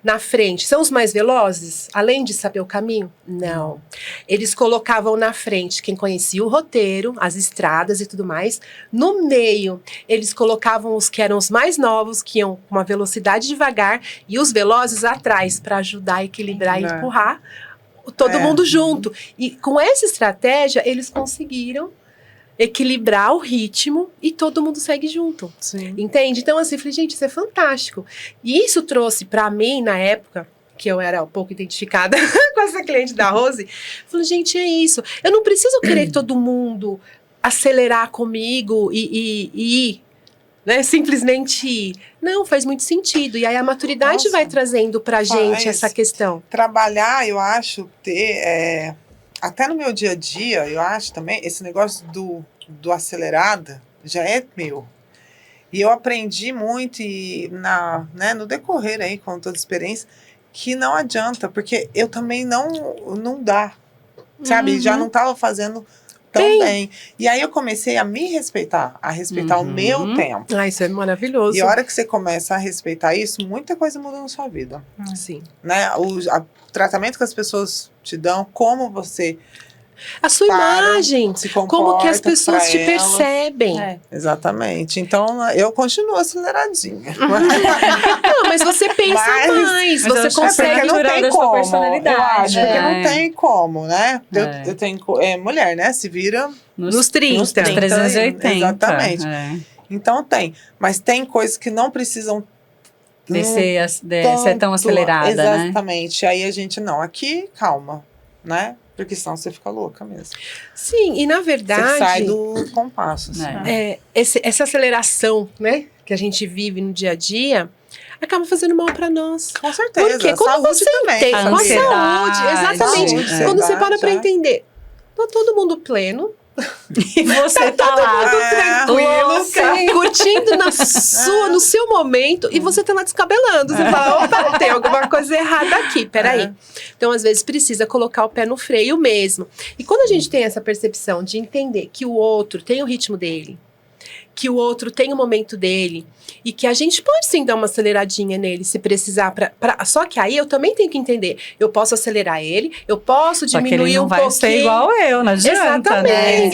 na frente, são os mais velozes, além de saber o caminho? Não. Eles colocavam na frente quem conhecia o roteiro, as estradas e tudo mais. No meio, eles colocavam os que eram os mais novos, que iam com uma velocidade devagar, e os velozes atrás, para ajudar a equilibrar e empurrar todo mundo junto. E com essa estratégia, eles conseguiram equilibrar o ritmo e todo mundo segue junto. sim. Entende? Então, assim, eu falei, gente, isso é fantástico. E isso trouxe pra mim, na época, que eu era um pouco identificada com essa cliente da Rose, eu falei, gente, é isso. Eu não preciso querer que todo mundo acelerar comigo e ir né, simplesmente ir. Não, faz muito sentido. E aí a maturidade vai trazendo pra gente essa questão. Trabalhar, eu acho, ter... até no meu dia a dia, eu acho também, esse negócio do acelerado já é meu. E eu aprendi muito no decorrer aí, com toda a experiência, que não adianta, porque eu também não dá, sabe? Já não estava fazendo tão bem. E aí eu comecei a me respeitar, a respeitar o meu tempo. Isso é maravilhoso. E a hora que você começa a respeitar isso, muita coisa muda na sua vida. Sim. Né? O tratamento que as pessoas te dão, como você... A sua imagem, se comporta, como que as pessoas te percebem. Exatamente. Então, eu continuo aceleradinha. Não, mas você pensa mais, você consegue não tem como, personalidade. eu acho, porque não tem como, né? Eu tenho mulher, né? Se vira nos 30. 380. Exatamente. Então tem. Mas tem coisas que não precisam ser tão acelerada, exatamente. Aí a gente, aqui, calma, né? Porque senão você fica louca mesmo. Sim, e na verdade... Você sai do compasso. Assim. Essa aceleração, né, que a gente vive no dia a dia, acaba fazendo mal para nós. Com certeza. Porque quando você tem com a saúde, exatamente. Quando você para entender, tá todo mundo pleno, e você tá lá tranquilo, curtindo no seu momento, e você tá lá descabelando. Você fala, opa, tem alguma coisa errada aqui, peraí. Então, às vezes, precisa colocar o pé no freio mesmo. E quando a gente tem essa percepção de entender que o outro tem o ritmo dele, que o outro tem o momento dele, e que a gente pode sim dar uma aceleradinha nele, se precisar. Só que aí eu também tenho que entender. Eu posso acelerar ele, eu posso diminuir um pouquinho. Vai ser igual eu, não adianta, né?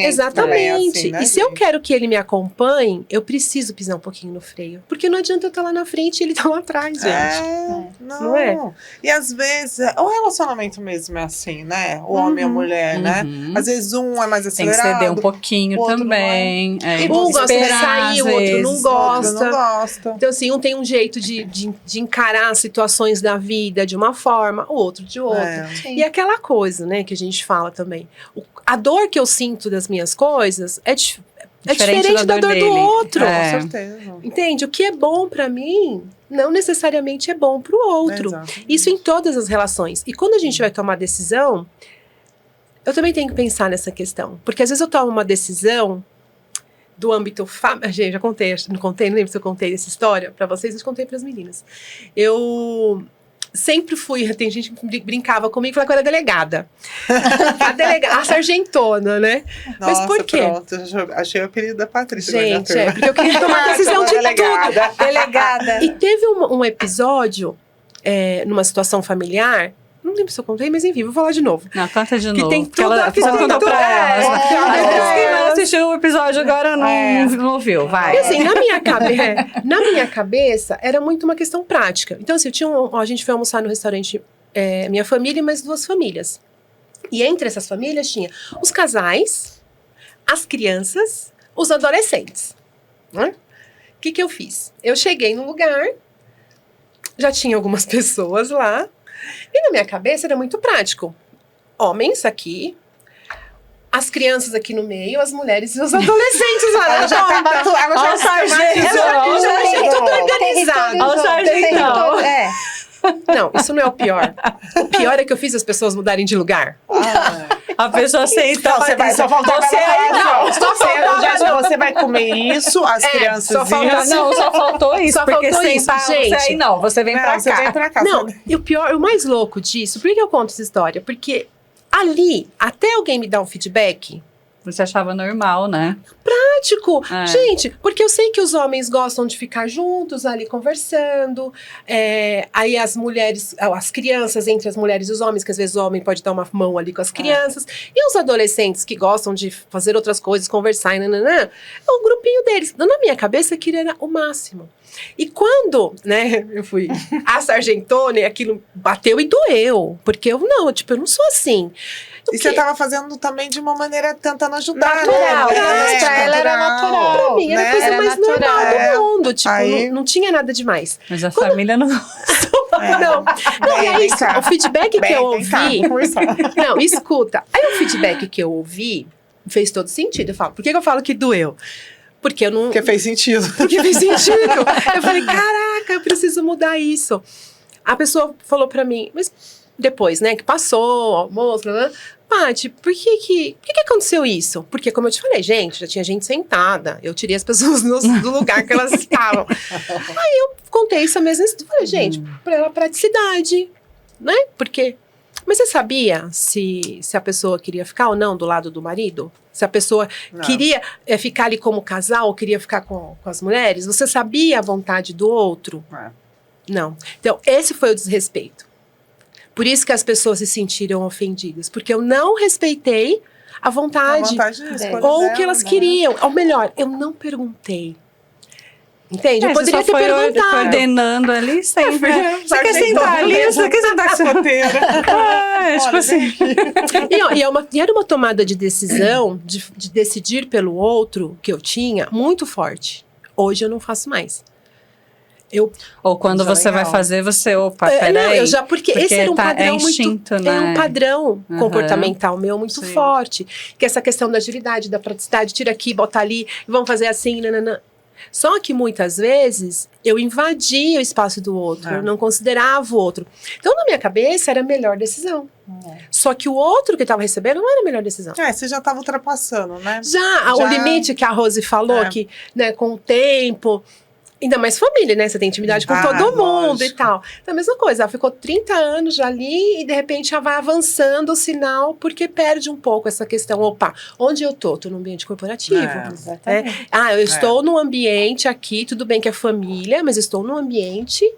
Exatamente. E se eu quero que ele me acompanhe, eu preciso pisar um pouquinho no freio. Porque não adianta eu estar lá na frente e ele tá lá atrás, gente. Não é? E às vezes, o relacionamento mesmo é assim, né? O homem e a mulher, né? Às vezes um é mais acelerado. Tem que ceder um pouquinho também. Um gosta de sair, o outro não gosta. Então, assim, um tem um jeito de encarar as situações da vida de uma forma, o outro de outra. E aquela coisa, né, que a gente fala também. A dor que eu sinto das minhas coisas é diferente da dor do outro. Com certeza. Entende? O que é bom pra mim não necessariamente é bom pro outro. Isso em todas as relações. E quando a gente vai tomar decisão, eu também tenho que pensar nessa questão. Porque às vezes eu tomo uma decisão do âmbito... Gente, já contei, não lembro se eu contei essa história pra vocês, eu contei pras meninas. Eu sempre fui... Tem gente que brincava comigo e falava que eu era delegada. A sargentona, né? Nossa, mas por quê? Pronto, achei o apelido da Patrícia. Gente, porque eu queria tomar decisão de tudo. Delegada. E teve um episódio, numa situação familiar... Não lembro se eu contei, mas enfim, vou falar de novo. Não, conta de novo. Tem tudo ela contou pra ela. Quem não assistiu o episódio agora não ouviu, vai. E assim, na minha cabeça, era muito uma questão prática. Então, assim, a gente foi almoçar no restaurante, minha família e mais 2 famílias. E entre essas famílias tinha os casais, as crianças, os adolescentes. O que eu fiz? Eu cheguei no lugar, já tinha algumas pessoas lá, e na minha cabeça era muito prático. Homens aqui, as crianças aqui no meio, as mulheres e os adolescentes lá na ponta. Olha o sargento. Tudo organizado. Olha o sargentão. Não, isso não é o pior. O pior é que eu fiz as pessoas mudarem de lugar. A pessoa senta. Você vai só faltar você aí não. Você vai comer isso, as crianças só faltou isso. Só porque faltou isso, gente. Você aí não, você vem pra cá. Você vem pra cá. Não, e o mais louco disso, por que eu conto essa história? Porque ali, até alguém me dar um feedback... Você achava normal, né? Prático. Gente, porque eu sei que os homens gostam de ficar juntos ali conversando. Aí as mulheres, as crianças, entre as mulheres e os homens, que às vezes o homem pode dar uma mão ali com as crianças. E os adolescentes que gostam de fazer outras coisas, conversar, é o grupinho deles. Na minha cabeça, aquilo era o máximo. E quando, né, eu fui a sargentona e aquilo bateu e doeu. Porque eu não sou assim. E você estava fazendo também de uma maneira tentando ajudar. Natural. Pra ela era natural. Pra mim era a coisa mais normal do mundo. Tipo, aí... não tinha nada demais. Mas a família não... Não, e aí, o feedback que eu ouvi... Não, escuta. Aí o feedback que eu ouvi fez todo sentido. Eu falo, por que eu falo que doeu? Porque eu não... Porque fez sentido. Porque fez sentido. Eu falei, caraca, eu preciso mudar isso. A pessoa falou pra mim, mas depois, né, que passou, almoço, Paty, por que aconteceu isso? Porque, como eu te falei, gente, já tinha gente sentada. Eu tirei as pessoas do lugar que elas estavam. Aí eu contei isso mesmo. Falei, gente, pela praticidade, né? Porque... Mas você sabia se a pessoa queria ficar ou não do lado do marido? Se a pessoa queria ficar ali como casal ou queria ficar com as mulheres? Você sabia a vontade do outro? Não. Então, esse foi o desrespeito. Por isso que as pessoas se sentiram ofendidas. Porque eu não respeitei a vontade ou o que elas queriam. Ou melhor, eu não perguntei. Entende? Eu poderia ter perguntado. Coordenando ali sempre. Você quer sentar ali? Você quer sentar com a tipo assim. E era uma tomada de decisão, de decidir pelo outro, que eu tinha, muito forte. Hoje eu não faço mais. Ou quando você vai fazer, você, peraí. Não, porque esse era um padrão instinto, muito... né? É um padrão comportamental meu muito forte. Que é essa questão da agilidade, da praticidade, tira aqui, bota ali, vamos fazer assim, nananã. Só que muitas vezes eu invadia o espaço do outro, eu não considerava o outro. Então, na minha cabeça, era a melhor decisão. Só que o outro que estava recebendo não era a melhor decisão. Você já estava ultrapassando, né? Já, o limite que a Rose falou, que, né, com o tempo... Ainda mais família, né? Você tem intimidade com todo mundo e tal. Então, a mesma coisa, ela ficou 30 anos já ali e, de repente, já vai avançando o sinal, porque perde um pouco essa questão. Onde eu tô? Tô num ambiente corporativo. Exatamente. Eu estou num ambiente aqui, tudo bem que é família, mas estou num ambiente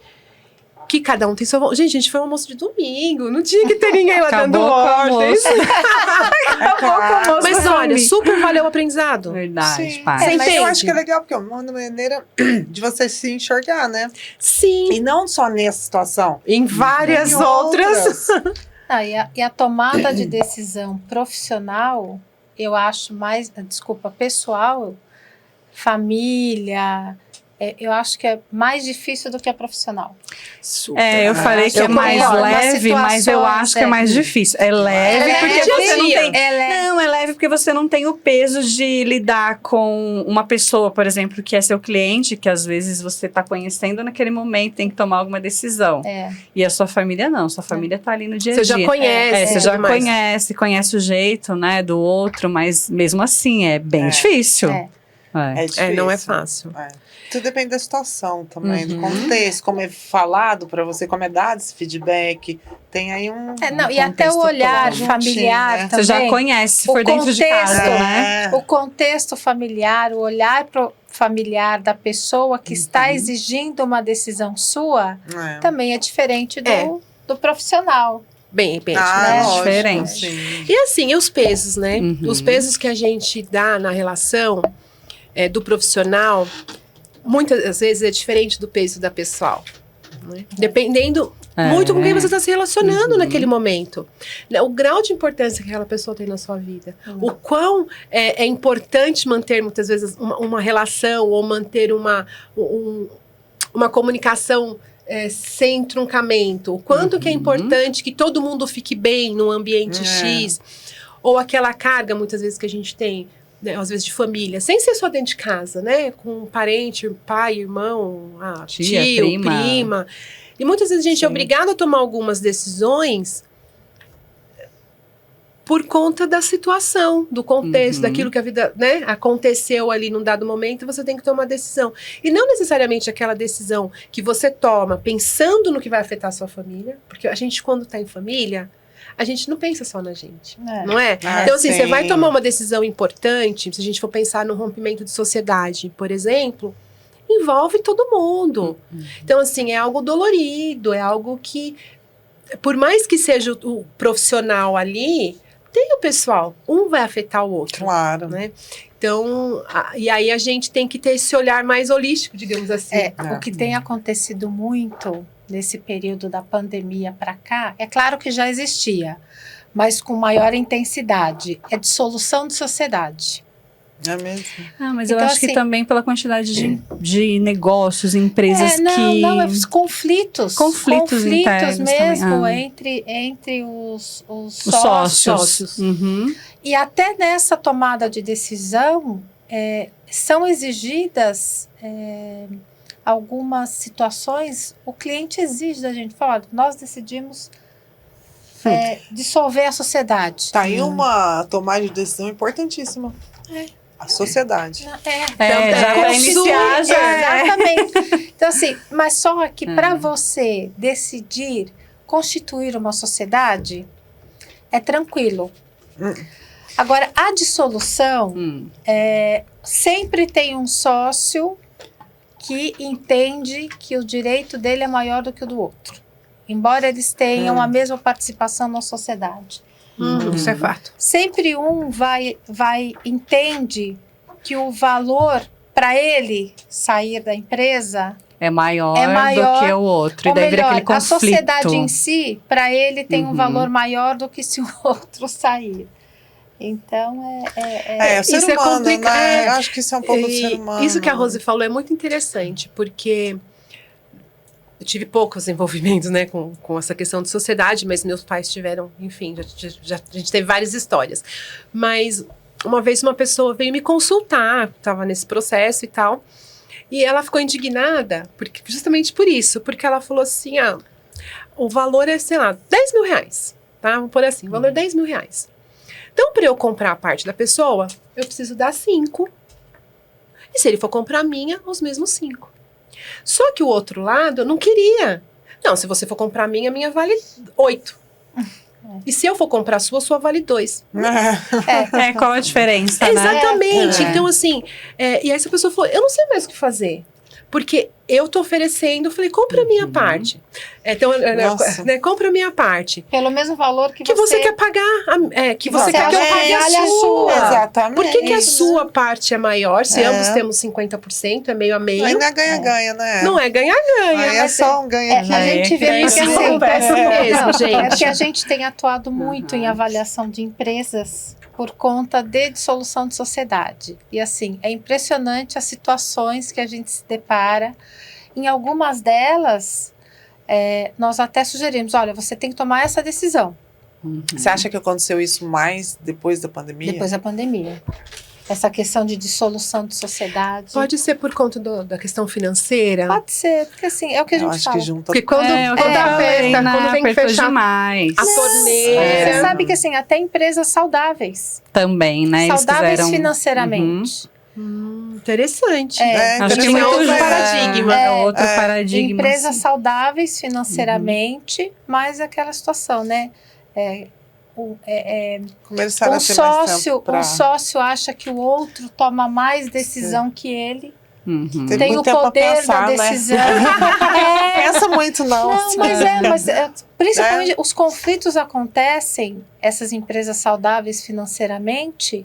que cada um tem sua... Gente, a gente foi um almoço de domingo, não tinha que ter ninguém lá dando ordens. Mas olha, super valeu o aprendizado. Verdade, Sim. pai. Mas eu acho que é legal, porque é uma maneira de você se enxergar, né? Sim. E não só nessa situação. Em várias outras. E a tomada de decisão profissional, eu acho mais... Desculpa, pessoal, família... eu acho que é mais difícil do que a profissional. Eu falei que é mais leve, mas eu acho que é mais difícil. É leve porque você não tem... Não, é leve porque você não tem o peso de lidar com uma pessoa, por exemplo, que é seu cliente, que às vezes você está conhecendo naquele momento, tem que tomar alguma decisão. E a sua família não, sua família está ali no dia a dia. Você já conhece. Você já conhece o jeito, né, do outro, mas mesmo assim é bem difícil. É difícil. Não é fácil. Tudo depende da situação também, do contexto, como é falado para você, como é dado esse feedback. Tem aí um. E até o olhar familiar também. Você já conhece, se for dentro de casa, né? O contexto familiar, o olhar familiar da pessoa que está exigindo uma decisão sua também é diferente do profissional. Bem, diferente. E assim, os pesos, né? Os pesos que a gente dá na relação do profissional, muitas vezes é diferente do peso da pessoal. Né? Dependendo muito com quem você está se relacionando naquele momento. O grau de importância que aquela pessoa tem na sua vida. O quão é importante manter, muitas vezes, uma relação ou manter uma comunicação sem truncamento. O quanto que é importante que todo mundo fique bem num ambiente X. Ou aquela carga, muitas vezes, que a gente tem, né, às vezes de família, sem ser só dentro de casa, né? Com um parente, pai, irmão, tio, prima. E muitas vezes a gente é obrigado a tomar algumas decisões por conta da situação, do contexto, daquilo que a vida, né, aconteceu ali num dado momento, você tem que tomar decisão. E não necessariamente aquela decisão que você toma pensando no que vai afetar a sua família, porque a gente, quando está em família, a gente não pensa só na gente, não é? Então, assim, você vai tomar uma decisão importante, se a gente for pensar no rompimento de sociedade, por exemplo, envolve todo mundo. Então, assim, é algo dolorido, é algo que, por mais que seja o profissional ali, tem o pessoal, um vai afetar o outro. Claro. Né? Então, e aí a gente tem que ter esse olhar mais holístico, digamos assim. O que tem acontecido muito nesse período da pandemia para cá, é claro que já existia, mas com maior intensidade, é dissolução de sociedade. É mesmo? Mas então, eu acho que também pela quantidade de negócios, empresas que... conflitos internos mesmo entre os sócios. E até nessa tomada de decisão, são exigidas algumas situações, o cliente exige da gente, fala, olha, nós decidimos dissolver a sociedade. Tá aí uma tomada de decisão importantíssima. A sociedade. Já para iniciar, Exatamente. Então, assim, mas só que para você decidir constituir uma sociedade, é tranquilo. Agora, a dissolução, sempre tem um sócio que entende que o direito dele é maior do que o do outro. Embora eles tenham a mesma participação na sociedade. Isso é fato. Sempre um entende que o valor para ele sair da empresa é maior maior do que o outro. E daí vira aquele conflito. A sociedade em si, para ele, tem um valor maior do que se o outro sair. Então, o ser isso humano, é complicado. né? Eu acho que isso é um pouco do ser humano. Isso que a Rose falou é muito interessante, porque eu tive poucos envolvimentos, né, com essa questão de sociedade, mas meus pais tiveram, enfim, a gente teve várias histórias. Mas uma vez uma pessoa veio me consultar, estava nesse processo e tal, e ela ficou indignada, justamente por isso, porque ela falou assim, o valor é, sei lá, 10 mil reais, tá? Vamos pôr assim, o valor é 10 mil reais. Então, para eu comprar a parte da pessoa, eu preciso dar 5. E se ele for comprar a minha, os mesmos 5. Só que o outro lado não queria. Não, se você for comprar a minha vale 8. E se eu for comprar a sua vale 2. Qual a diferença, né? Exatamente. Então, assim, e aí essa pessoa falou, eu não sei mais o que fazer. Porque eu tô oferecendo, eu falei, compra a minha parte. Então, compra a minha parte. Pelo mesmo valor que você quer pagar, que você quer que eu pague a sua. Exatamente. Por que a sua parte é maior? Se ambos temos 50%, é meio a meio. Ainda é ganha-ganha, né? Não é ganha-ganha. Aí é só um ganha-ganha. A gente vê isso acontece mesmo, gente. É que a gente tem atuado muito em avaliação de empresas por conta de dissolução de sociedade. E assim, é impressionante as situações que a gente se depara. Em algumas delas, nós até sugerimos, olha, você tem que tomar essa decisão. Você acha que aconteceu isso mais depois da pandemia? Depois da pandemia. Essa questão de dissolução de sociedade. Pode ser por conta da questão financeira? Pode ser, porque assim, é o que a gente fala. Que junta... Porque quando tem que fechar demais. a torneira... Você sabe que assim, até empresas saudáveis. Também, né? Saudáveis financeiramente. Interessante. Acho que é outro paradigma. Outro paradigma. Empresas saudáveis financeiramente, mas aquela situação, né? O sócio acha que o outro toma mais decisão que ele. Tem o poder da decisão. Pensa muito, não. Não, mas principalmente os conflitos acontecem, essas empresas saudáveis financeiramente,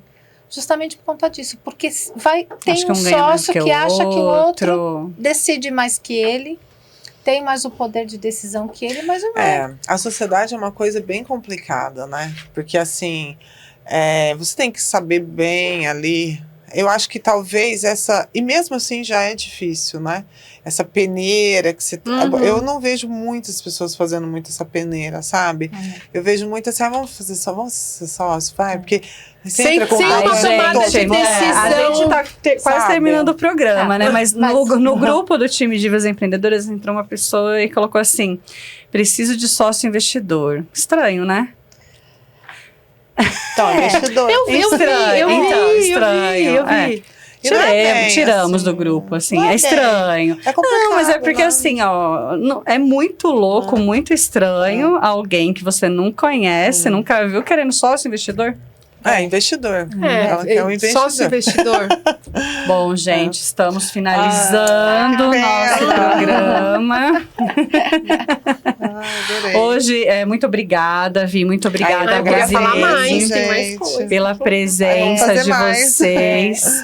justamente por conta disso. Porque tem um sócio que acha que o outro decide mais que ele. Tem mais o poder de decisão que ele, mas não é. A sociedade é uma coisa bem complicada, né? Porque, assim, você tem que saber bem ali. Eu acho que talvez e mesmo assim já é difícil, né? Essa peneira que você... Eu não vejo muitas pessoas fazendo muito essa peneira, sabe? Eu vejo muito assim, vamos ser sócio, vai, porque... Sem uma tomada de decisão. A gente tá quase terminando o programa, né? Mas no grupo do time Divas Empreendedoras entrou uma pessoa e colocou assim, preciso de sócio investidor. Estranho, né? Investidor. Eu vi. Tiramos do grupo, assim, é estranho. É complicado, não, mas é porque assim, é muito louco, muito estranho alguém que você não conhece, nunca viu, querendo sócio investidor. Investidor. Ela quer um investidor. Sócio investidor. Bom, gente, estamos finalizando o nosso programa. Adorei. Hoje, muito obrigada, Vi, muito obrigada, eu queria falar mais, gente, tem mais coisa. pela presença de vocês.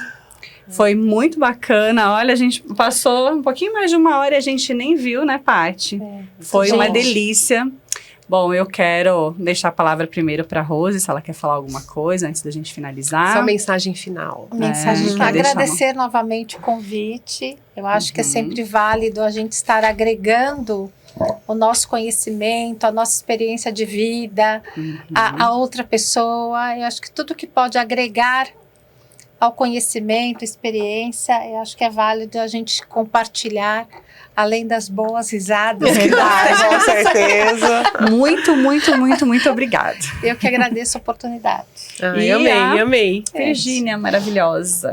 Foi muito bacana. Olha, a gente passou um pouquinho mais de 1 hora e a gente nem viu, né, Paty? Foi uma delícia. Bom, eu quero deixar a palavra primeiro para a Rose, se ela quer falar alguma coisa antes da gente finalizar. Só mensagem final. Agradecer novamente o convite. Eu acho que é sempre válido a gente estar agregando o nosso conhecimento, a nossa experiência de vida, a outra pessoa. Eu acho que tudo que pode agregar ao conhecimento, experiência. Eu acho que é válido a gente compartilhar, além das boas risadas. Verdade, com certeza. Muito obrigada. Eu que agradeço a oportunidade. Ai, amei. Virgínia maravilhosa.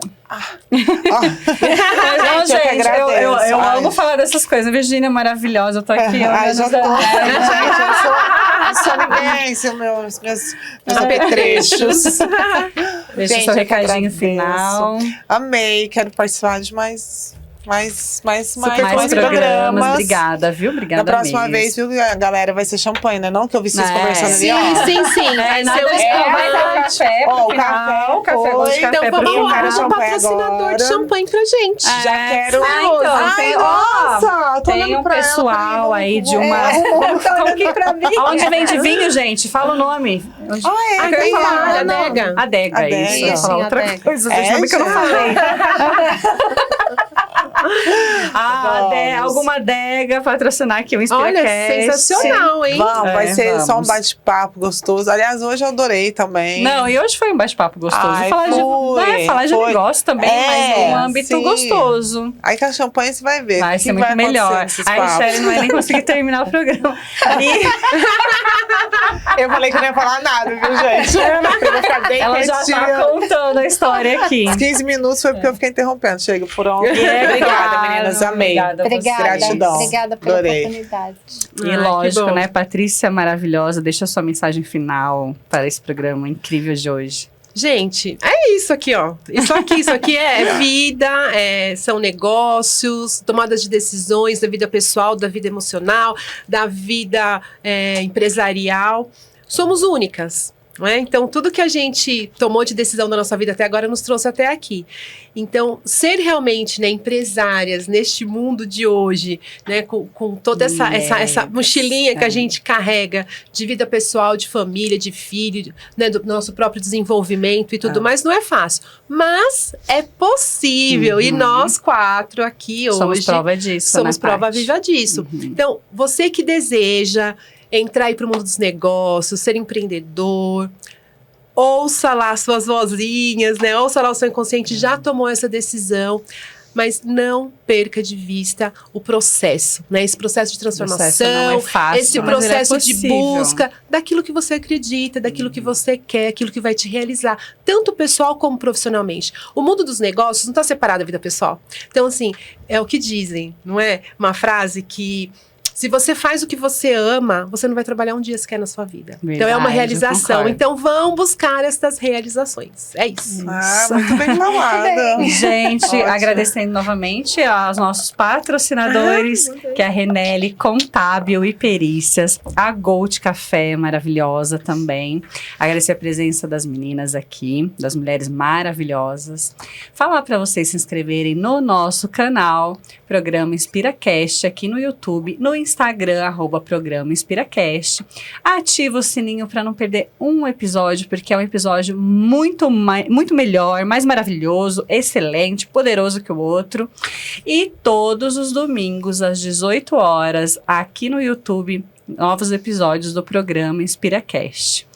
Não, gente, eu amo falar dessas coisas. Virgínia maravilhosa, eu tô aqui. Já tô. Gente, eu sou ninguém, são meus apetrechos. Deixa Gente, seu eu que recadinho agradeço. final. Amei, quero participar de mais Mais programas. Obrigada, viu? Obrigada Na próxima mesmo. vez, viu, galera, vai ser champanhe, né? Não que eu vi vocês conversando ali, ó. Sim. Vai ser um café Ó, pro final. o café gosto de foi. café Então pro vamos lá, final. arranja um patrocinador de champanhe pra gente. Já quero. Então, Ai, tem, nossa! Tô tem olhando um pra ela, pessoal falei, aí de vamos- uma... Tá olhando aqui pra mim. Onde vende vinho, gente? Fala o nome. Onde... Ah, eu ia tem falar a- Adega. Adega, Adega. isso. Eu ia falar Sim, outra Adega. coisa. Deixa eu ver que eu não gente. falei. Vamos. Alguma adega patrocinar aqui o Olha, InspiraCast. sensacional, hein? Vamos, vai ser só um vamos. bate-papo gostoso. Aliás, hoje eu adorei também. Não, e hoje foi um bate-papo gostoso. Ai, falar de foi. negócio também, mas num âmbito sim. gostoso. Aí com a champanhe você vai ver. Vai o que ser muito acontecer melhor. nesses A papos. Shelly não vai nem conseguir terminar o programa. Eu falei que não ia falar nada, viu, gente? Eu vou ficar bem Ela já tá quietinha. contando a história aqui. Os 15 minutos foi porque eu fiquei interrompendo. Chega, foram. Obrigada, meninas. Amei. Obrigada a vocês. Gratidão. Obrigada pela Adorei. oportunidade. E Ai, lógico, que bom. né? Patrícia maravilhosa, deixa sua mensagem final para esse programa incrível de hoje. Gente, é isso aqui, ó. Isso aqui é vida, são negócios, tomadas de decisões da vida pessoal, da vida emocional, da vida empresarial. Somos únicas. Não é? Então, tudo que a gente tomou de decisão na nossa vida até agora nos trouxe até aqui. Então, ser realmente, né, empresárias neste mundo de hoje, né, com toda essa mochilinha que a gente carrega de vida pessoal, de família, de filho, né, do nosso próprio desenvolvimento e tudo mais, não é fácil. Mas é possível. E nós 4 aqui hoje Somos prova disso, somos né, prova Paty? viva disso. Então, você que deseja entrar aí para o mundo dos negócios, ser empreendedor, ouça lá suas vozinhas, né? Ouça lá o seu inconsciente, já tomou essa decisão, mas não perca de vista o processo, né? Esse processo de transformação, não é fácil, esse mas ele é processo de possível. busca daquilo que você acredita, daquilo que você quer, aquilo que vai te realizar, tanto pessoal como profissionalmente. O mundo dos negócios não está separado da vida pessoal. Então, assim, é o que dizem, não é? Uma frase que se você faz o que você ama, você não vai trabalhar um dia sequer na sua vida. Então é uma Verdade, realização. concordo. Então vão buscar estas realizações. É isso. Ah, muito bem falada. Gente, Ótimo. agradecendo novamente aos nossos patrocinadores, que é a Renelli Contábil e Perícias, a Gold Café, maravilhosa também. Agradecer a presença das meninas aqui, das mulheres maravilhosas. Falar para vocês se inscreverem no nosso canal, Programa InspiraCast, aqui no YouTube, no Instagram, @Programa InspiraCast. Ativa o sininho para não perder um episódio, porque é um episódio muito melhor, mais maravilhoso, excelente, poderoso que o outro. E todos os domingos, às 18 horas, aqui no YouTube, novos episódios do Programa InspiraCast.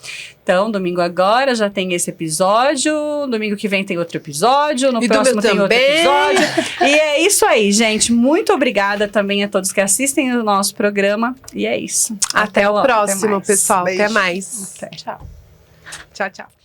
Então, domingo agora já tem esse episódio, domingo que vem tem outro episódio, no E próximo tem outro também. episódio. E é isso aí, gente. Muito obrigada também a todos que assistem o nosso programa. E é isso. Até o logo, próximo, mais. pessoal. Até Beijo. mais. Até. Tchau. Tchau, tchau.